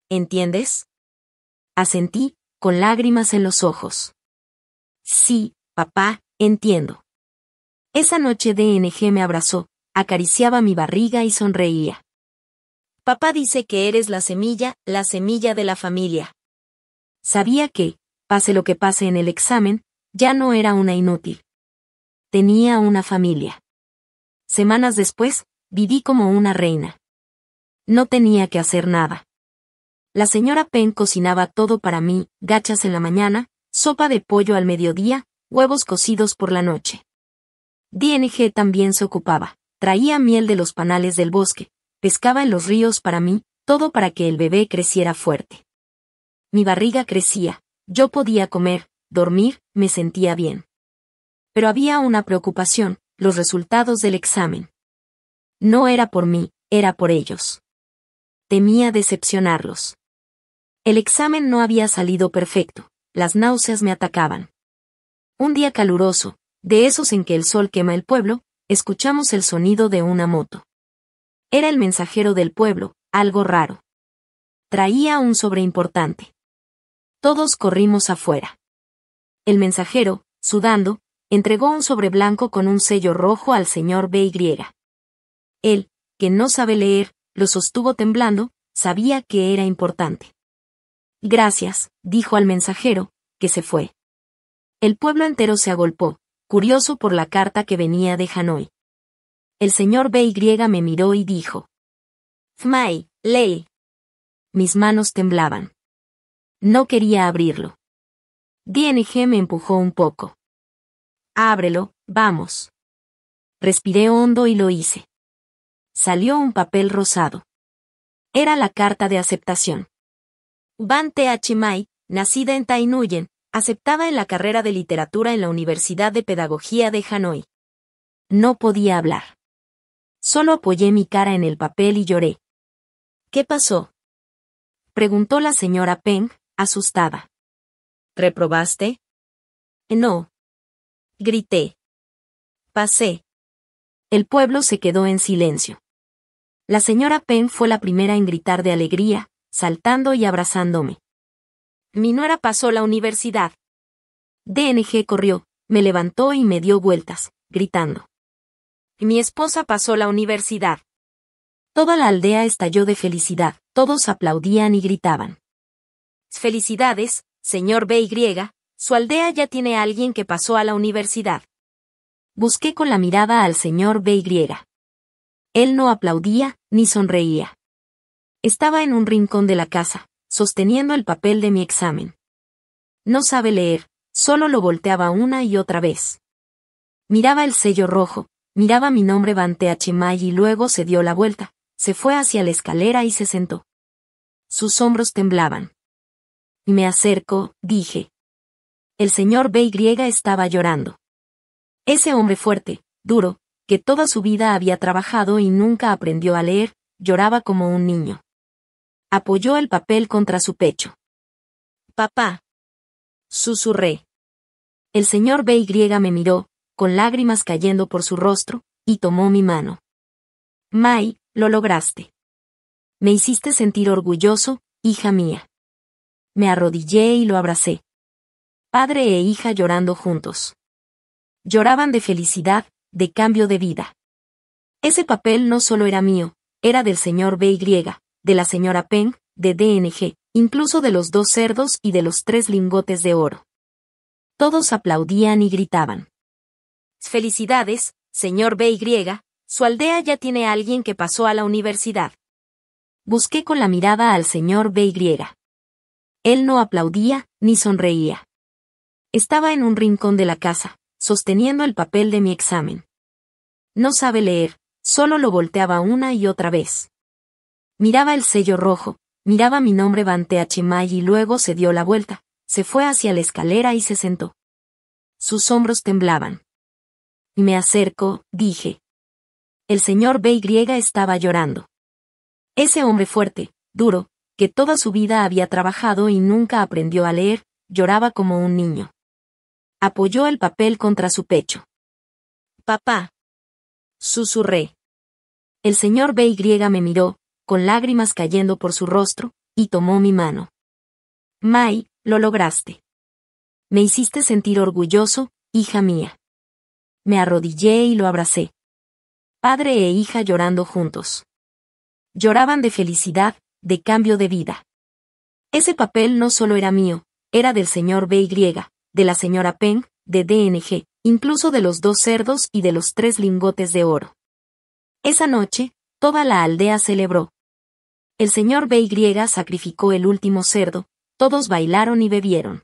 ¿Entiendes? Asentí, con lágrimas en los ojos. Sí, papá, entiendo. Esa noche DNG me abrazó, acariciaba mi barriga y sonreía. Papá dice que eres la semilla de la familia. Sabía que, pase lo que pase en el examen, ya no era una inútil. Tenía una familia. Semanas después, viví como una reina. No tenía que hacer nada. La señora Peng cocinaba todo para mí, gachas en la mañana, sopa de pollo al mediodía, huevos cocidos por la noche. DNG también se ocupaba, traía miel de los panales del bosque, pescaba en los ríos para mí, todo para que el bebé creciera fuerte. Mi barriga crecía, Yo podía comer, dormir, me sentía bien. Pero había una preocupación, los resultados del examen. No era por mí, era por ellos. Temía decepcionarlos. El examen no había salido perfecto, las náuseas me atacaban. Un día caluroso, de esos en que el sol quema el pueblo, escuchamos el sonido de una moto. Era el mensajero del pueblo, algo raro. Traía un sobre importante. Todos corrimos afuera. El mensajero, sudando, entregó un sobre blanco con un sello rojo al señor B.Y. Él, que no sabe leer, lo sostuvo temblando, sabía que era importante. Gracias, dijo al mensajero, que se fue. El pueblo entero se agolpó, curioso por la carta que venía de Hanoi. El señor B.Y. me miró y dijo: Fmai, lee. Mis manos temblaban. No quería abrirlo. DNG me empujó un poco. Ábrelo, vamos. Respiré hondo y lo hice. Salió un papel rosado. Era la carta de aceptación. Van Th Mai, nacida en Tai Nguyen, aceptada en la carrera de literatura en la Universidad de Pedagogía de Hanoi. No podía hablar. Solo apoyé mi cara en el papel y lloré. ¿Qué pasó?, preguntó la señora Peng, asustada. ¿Reprobaste? No. Grité. Pasé. El pueblo se quedó en silencio. La señora Peng fue la primera en gritar de alegría, saltando y abrazándome. Mi nuera pasó la universidad. DNG corrió, me levantó y me dio vueltas, gritando. Mi esposa pasó la universidad. Toda la aldea estalló de felicidad, todos aplaudían y gritaban. Felicidades, señor B.Y., su aldea ya tiene a alguien que pasó a la universidad. Busqué con la mirada al señor B.Y. Él no aplaudía, ni sonreía. Estaba en un rincón de la casa, sosteniendo el papel de mi examen. No sabe leer, solo lo volteaba una y otra vez. Miraba el sello rojo, miraba mi nombre Van Th Mai y luego se dio la vuelta, se fue hacia la escalera y se sentó. Sus hombros temblaban. Me acerco, dije. El señor B.Y. estaba llorando. Ese hombre fuerte, duro, que toda su vida había trabajado y nunca aprendió a leer, lloraba como un niño. Apoyó el papel contra su pecho. Papá. Susurré. El señor B.Y. me miró, con lágrimas cayendo por su rostro, y tomó mi mano. Mai, lo lograste. Me hiciste sentir orgulloso, hija mía. Me arrodillé y lo abracé. Padre e hija llorando juntos. Lloraban de felicidad, de cambio de vida. Ese papel no solo era mío, era del señor B.Y., de la señora Peng, de DNG, incluso de los 2 cerdos y de los 3 lingotes de oro. Todos aplaudían y gritaban. Felicidades, señor B.Y., su aldea ya tiene a alguien que pasó a la universidad. Busqué con la mirada al señor B.Y. Él no aplaudía, ni sonreía. Estaba en un rincón de la casa, sosteniendo el papel de mi examen. No sabe leer, solo lo volteaba una y otra vez. Miraba el sello rojo, miraba mi nombre Van Th Mai y luego se dio la vuelta, se fue hacia la escalera y se sentó. Sus hombros temblaban. Me acerco, dije. El señor B.Y. estaba llorando. Ese hombre fuerte, duro, que toda su vida había trabajado y nunca aprendió a leer, lloraba como un niño. Apoyó el papel contra su pecho. Papá. Susurré. El señor B.Y. me miró, con lágrimas cayendo por su rostro, y tomó mi mano. Mai, lo lograste. Me hiciste sentir orgulloso, hija mía. Me arrodillé y lo abracé. Padre e hija llorando juntos. Lloraban de felicidad, de cambio de vida. Ese papel no solo era mío, era del señor B.Y., de la señora Peng, de DNG, incluso de los 2 cerdos y de los 3 lingotes de oro. Esa noche, toda la aldea celebró. El señor B.Y. sacrificó el último cerdo, todos bailaron y bebieron.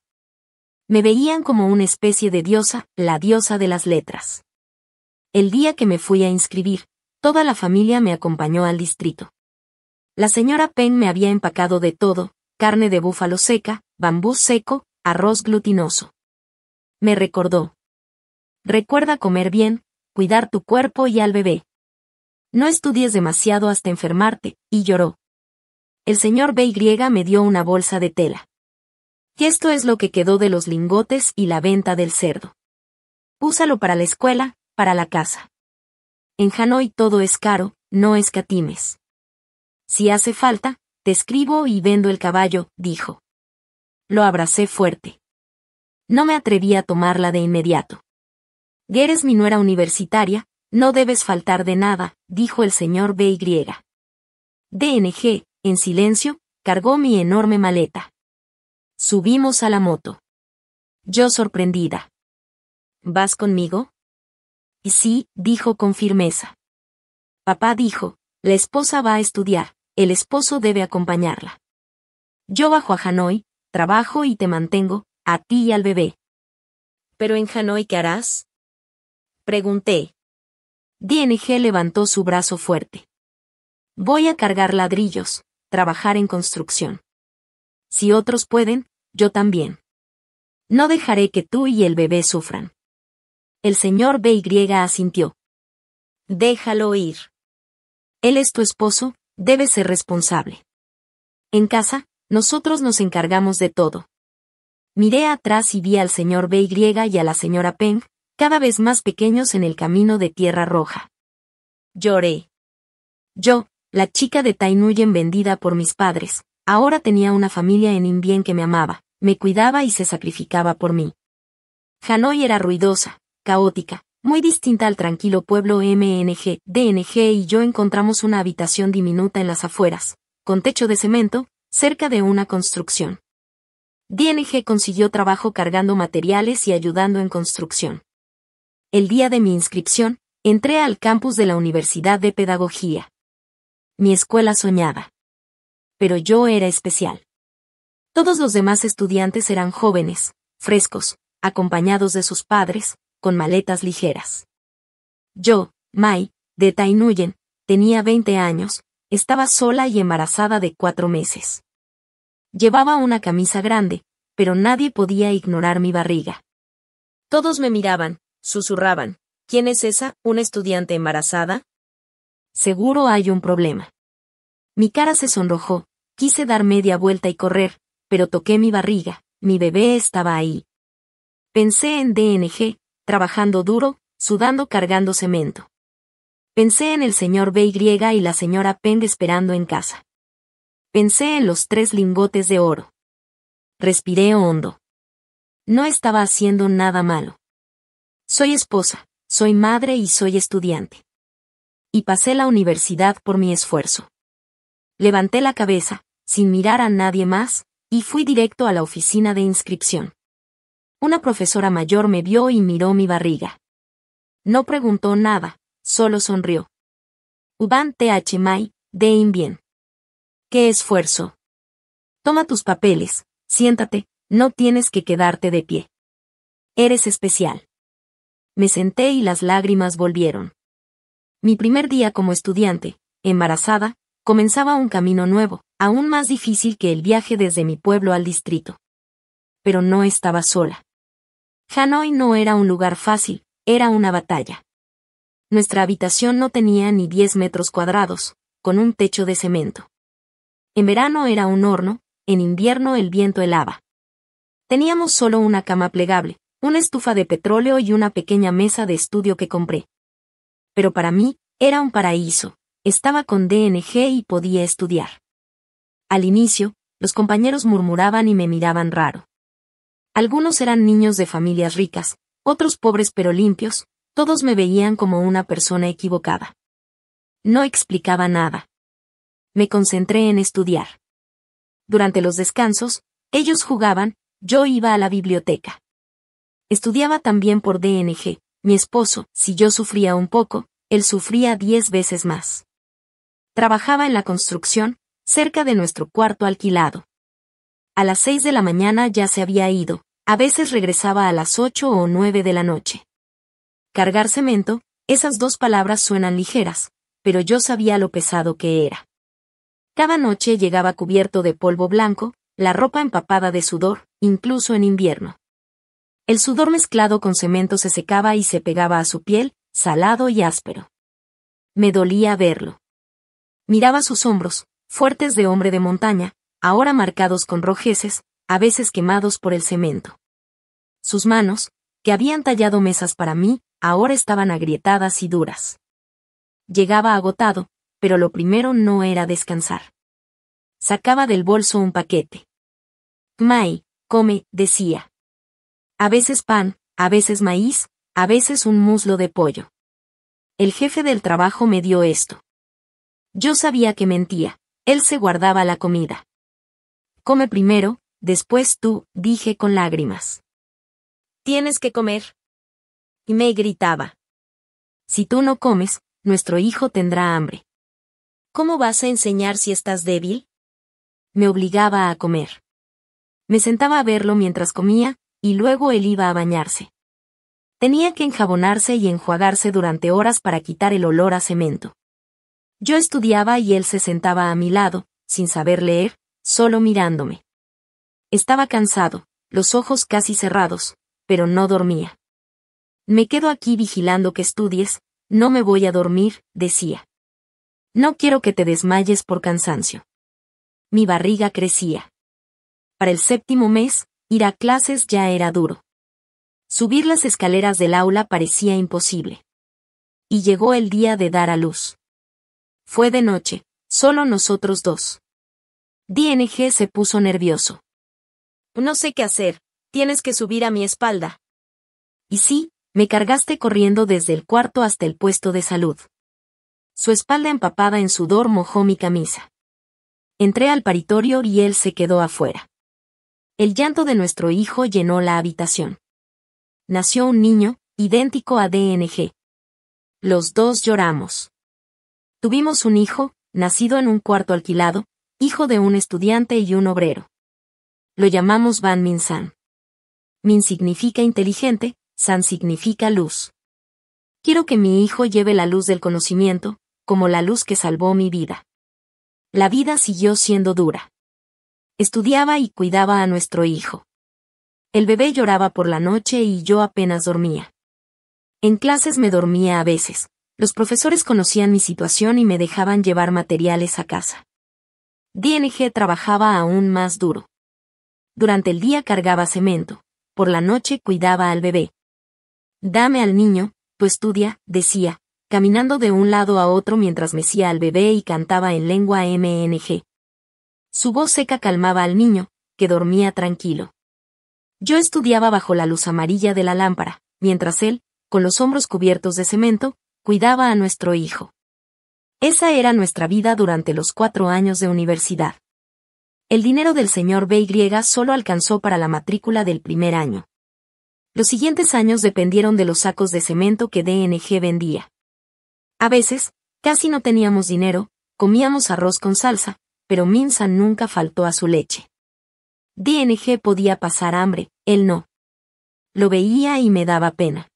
Me veían como una especie de diosa, la diosa de las letras. El día que me fui a inscribir, toda la familia me acompañó al distrito. La señora Peng me había empacado de todo, carne de búfalo seca, bambú seco, arroz glutinoso. Me recordó. Recuerda comer bien, cuidar tu cuerpo y al bebé. No estudies demasiado hasta enfermarte, y lloró. El señor BY me dio una bolsa de tela. Y esto es lo que quedó de los lingotes y la venta del cerdo. Úsalo para la escuela, para la casa. En Hanoi todo es caro, no escatimes. Si hace falta, te escribo y vendo el caballo, dijo. Lo abracé fuerte. No me atreví a tomarla de inmediato. Eres mi nuera universitaria, no debes faltar de nada, dijo el señor BY. DNG, en silencio, cargó mi enorme maleta. Subimos a la moto. Yo sorprendida. ¿Vas conmigo? Sí, dijo con firmeza. Papá dijo, la esposa va a estudiar, el esposo debe acompañarla. Yo bajo a Hanoi, trabajo y te mantengo, a ti y al bebé. ¿Pero en Hanoi qué harás? Pregunté. DNG levantó su brazo fuerte. Voy a cargar ladrillos, trabajar en construcción. Si otros pueden, yo también. No dejaré que tú y el bebé sufran. El señor BY asintió. Déjalo ir. Él es tu esposo, debe ser responsable. En casa, nosotros nos encargamos de todo. Miré atrás y vi al señor BY y a la señora Peng, cada vez más pequeños en el camino de Tierra Roja. Lloré. Yo, la chica de Tai Nguyen vendida por mis padres, ahora tenía una familia en Inbien que me amaba, me cuidaba y se sacrificaba por mí. Hanoi era ruidosa, caótica, muy distinta al tranquilo pueblo MNG. DNG y yo encontramos una habitación diminuta en las afueras, con techo de cemento, cerca de una construcción. DNG consiguió trabajo cargando materiales y ayudando en construcción. El día de mi inscripción, entré al campus de la Universidad de Pedagogía. Mi escuela soñada. Pero yo era especial. Todos los demás estudiantes eran jóvenes, frescos, acompañados de sus padres, con maletas ligeras. Yo, Mai, de Tai Nguyen, tenía 20 años, estaba sola y embarazada de 4 meses. Llevaba una camisa grande, pero nadie podía ignorar mi barriga. Todos me miraban, susurraban. ¿Quién es esa, una estudiante embarazada? Seguro hay un problema. Mi cara se sonrojó, quise dar media vuelta y correr, pero toqué mi barriga, mi bebé estaba ahí. Pensé en DNG, trabajando duro, sudando cargando cemento. Pensé en el señor BY y la señora Peng esperando en casa. Pensé en los 3 lingotes de oro. Respiré hondo. No estaba haciendo nada malo. Soy esposa, soy madre y soy estudiante. Y pasé la universidad por mi esfuerzo. Levanté la cabeza, sin mirar a nadie más, y fui directo a la oficina de inscripción. Una profesora mayor me vio y miró mi barriga. No preguntó nada, solo sonrió. Uban Th Mai, de Inbien. ¡Qué esfuerzo! Toma tus papeles, siéntate, no tienes que quedarte de pie. Eres especial. Me senté y las lágrimas volvieron. Mi primer día como estudiante, embarazada, comenzaba un camino nuevo, aún más difícil que el viaje desde mi pueblo al distrito. Pero no estaba sola. Hanoi no era un lugar fácil, era una batalla. Nuestra habitación no tenía ni 10 metros cuadrados, con un techo de cemento. En verano era un horno, en invierno el viento helaba. Teníamos solo una cama plegable, una estufa de petróleo y una pequeña mesa de estudio que compré. Pero para mí, era un paraíso, estaba con DNG y podía estudiar. Al inicio, los compañeros murmuraban y me miraban raro. Algunos eran niños de familias ricas, otros pobres pero limpios, todos me veían como una persona equivocada. No explicaba nada. Me concentré en estudiar. Durante los descansos, ellos jugaban, yo iba a la biblioteca. Estudiaba también por DNG, mi esposo, si yo sufría un poco, él sufría 10 veces más. Trabajaba en la construcción, cerca de nuestro cuarto alquilado. A las 6 de la mañana ya se había ido, a veces regresaba a las 8 o 9 de la noche. Cargar cemento, esas 2 palabras suenan ligeras, pero yo sabía lo pesado que era. Cada noche llegaba cubierto de polvo blanco, la ropa empapada de sudor, incluso en invierno. El sudor mezclado con cemento se secaba y se pegaba a su piel, salado y áspero. Me dolía verlo. Miraba sus hombros, fuertes de hombre de montaña, ahora marcados con rojeces, a veces quemados por el cemento. Sus manos, que habían tallado mesas para mí, ahora estaban agrietadas y duras. Llegaba agotado, pero lo primero no era descansar. Sacaba del bolso un paquete. Mai, come, decía. A veces pan, a veces maíz, a veces un muslo de pollo. El jefe del trabajo me dio esto. Yo sabía que mentía, él se guardaba la comida. Come primero, después tú, dije con lágrimas. Tienes que comer. Y me gritaba. Si tú no comes, nuestro hijo tendrá hambre. ¿Cómo vas a enseñar si estás débil? Me obligaba a comer. Me sentaba a verlo mientras comía, y luego él iba a bañarse. Tenía que enjabonarse y enjuagarse durante horas para quitar el olor a cemento. Yo estudiaba y él se sentaba a mi lado, sin saber leer, solo mirándome. Estaba cansado, los ojos casi cerrados, pero no dormía. Me quedo aquí vigilando que estudies, no me voy a dormir, decía. No quiero que te desmayes por cansancio. Mi barriga crecía. Para el 7º mes, ir a clases ya era duro. Subir las escaleras del aula parecía imposible. Y llegó el día de dar a luz. Fue de noche, solo nosotros dos. DNG se puso nervioso. No sé qué hacer, tienes que subir a mi espalda. Y sí, me cargaste corriendo desde el cuarto hasta el puesto de salud. Su espalda empapada en sudor mojó mi camisa. Entré al paritorio y él se quedó afuera. El llanto de nuestro hijo llenó la habitación. Nació un niño, idéntico a DNG. Los dos lloramos. Tuvimos un hijo, nacido en un cuarto alquilado, hijo de un estudiante y un obrero. Lo llamamos Ban Min San. Min significa inteligente, San significa luz. Quiero que mi hijo lleve la luz del conocimiento, como la luz que salvó mi vida. La vida siguió siendo dura. Estudiaba y cuidaba a nuestro hijo. El bebé lloraba por la noche y yo apenas dormía. En clases me dormía a veces. Los profesores conocían mi situación y me dejaban llevar materiales a casa. DNG trabajaba aún más duro. Durante el día cargaba cemento, por la noche cuidaba al bebé. Dame al niño, tú estudia, decía, caminando de un lado a otro mientras mecía al bebé y cantaba en lengua MNG. Su voz seca calmaba al niño, que dormía tranquilo. Yo estudiaba bajo la luz amarilla de la lámpara, mientras él, con los hombros cubiertos de cemento, cuidaba a nuestro hijo. Esa era nuestra vida durante los 4 años de universidad. El dinero del señor BY solo alcanzó para la matrícula del primer año. Los siguientes años dependieron de los sacos de cemento que DNG vendía. A veces, casi no teníamos dinero, comíamos arroz con salsa, pero Min San nunca faltó a su leche. DNG podía pasar hambre, él no. Lo veía y me daba pena.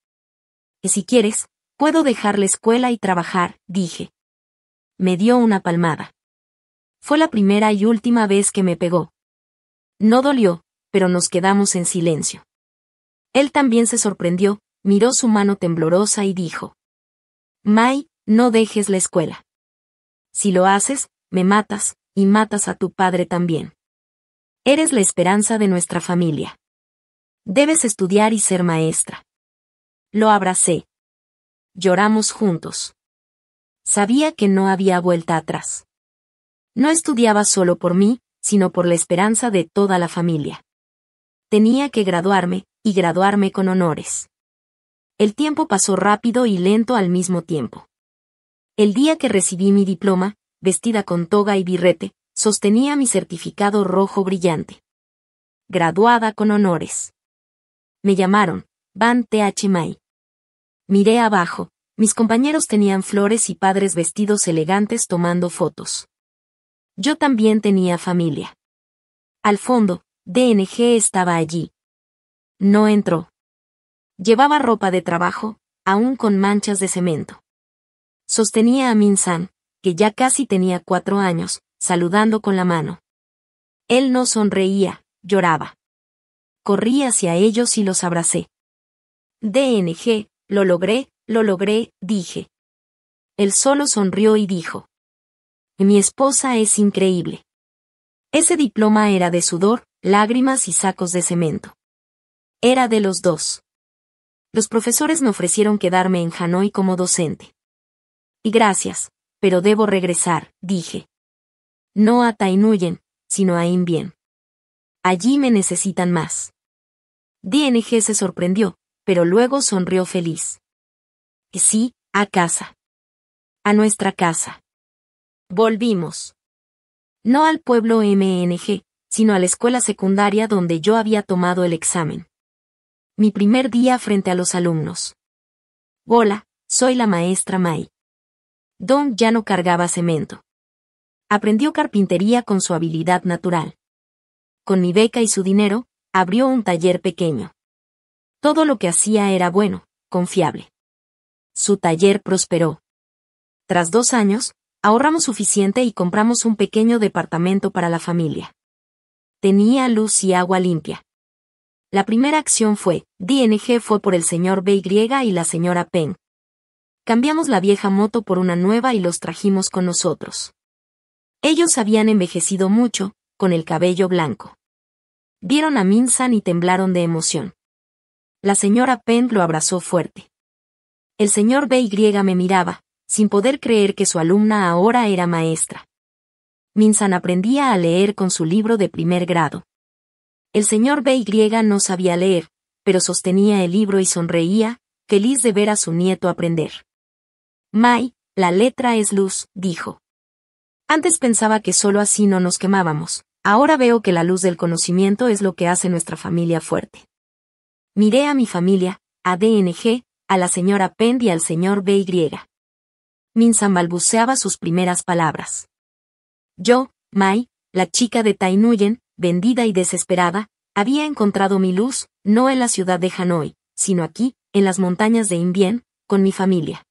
Y si quieres, puedo dejar la escuela y trabajar, dije. Me dio una palmada. Fue la primera y última vez que me pegó. No dolió, pero nos quedamos en silencio. Él también se sorprendió, miró su mano temblorosa y dijo: Mai, no dejes la escuela. Si lo haces, me matas, y matas a tu padre también. Eres la esperanza de nuestra familia. Debes estudiar y ser maestra. Lo abracé. Lloramos juntos. Sabía que no había vuelta atrás. No estudiaba solo por mí, sino por la esperanza de toda la familia. Tenía que graduarme, y graduarme con honores. El tiempo pasó rápido y lento al mismo tiempo. El día que recibí mi diploma, vestida con toga y birrete, sostenía mi certificado rojo brillante. Graduada con honores. Me llamaron, Ban Th Mai. Miré abajo, mis compañeros tenían flores y padres vestidos elegantes tomando fotos. Yo también tenía familia. Al fondo, DNG estaba allí. No entró. Llevaba ropa de trabajo, aún con manchas de cemento. Sostenía a Min San, que ya casi tenía 4 años, saludando con la mano. Él no sonreía, lloraba. Corrí hacia ellos y los abracé. DNG, lo logré, dije. Él solo sonrió y dijo. Mi esposa es increíble. Ese diploma era de sudor, lágrimas y sacos de cemento. Era de los dos. Los profesores me ofrecieron quedarme en Hanoi como docente. Y gracias, pero debo regresar, dije. No a Tai Nguyen, sino a In Bien. Allí me necesitan más. DNG se sorprendió, pero luego sonrió feliz. Sí, a casa. A nuestra casa. Volvimos. No al pueblo MNG, sino a la escuela secundaria donde yo había tomado el examen. Mi primer día frente a los alumnos. Hola, soy la maestra Mai. Don ya no cargaba cemento. Aprendió carpintería con su habilidad natural. Con mi beca y su dinero, abrió un taller pequeño. Todo lo que hacía era bueno, confiable. Su taller prosperó. Tras 2 años, ahorramos suficiente y compramos un pequeño departamento para la familia. Tenía luz y agua limpia. La primera acción fue, DNG fue por el señor BY y la señora Peng. Cambiamos la vieja moto por una nueva y los trajimos con nosotros. Ellos habían envejecido mucho, con el cabello blanco. Vieron a Min-san y temblaron de emoción. La señora Peng lo abrazó fuerte. El señor BY me miraba, sin poder creer que su alumna ahora era maestra. Min-san aprendía a leer con su libro de primer grado. El señor BY no sabía leer, pero sostenía el libro y sonreía, feliz de ver a su nieto aprender. Mai, la letra es luz, dijo. Antes pensaba que solo así no nos quemábamos, ahora veo que la luz del conocimiento es lo que hace nuestra familia fuerte. Miré a mi familia, a DNG, a la señora Peng y al señor BY. Min-san balbuceaba sus primeras palabras. Yo, Mai, la chica de Tai Nguyen, vendida y desesperada, había encontrado mi luz, no en la ciudad de Hanoi, sino aquí, en las montañas de In Bien, con mi familia.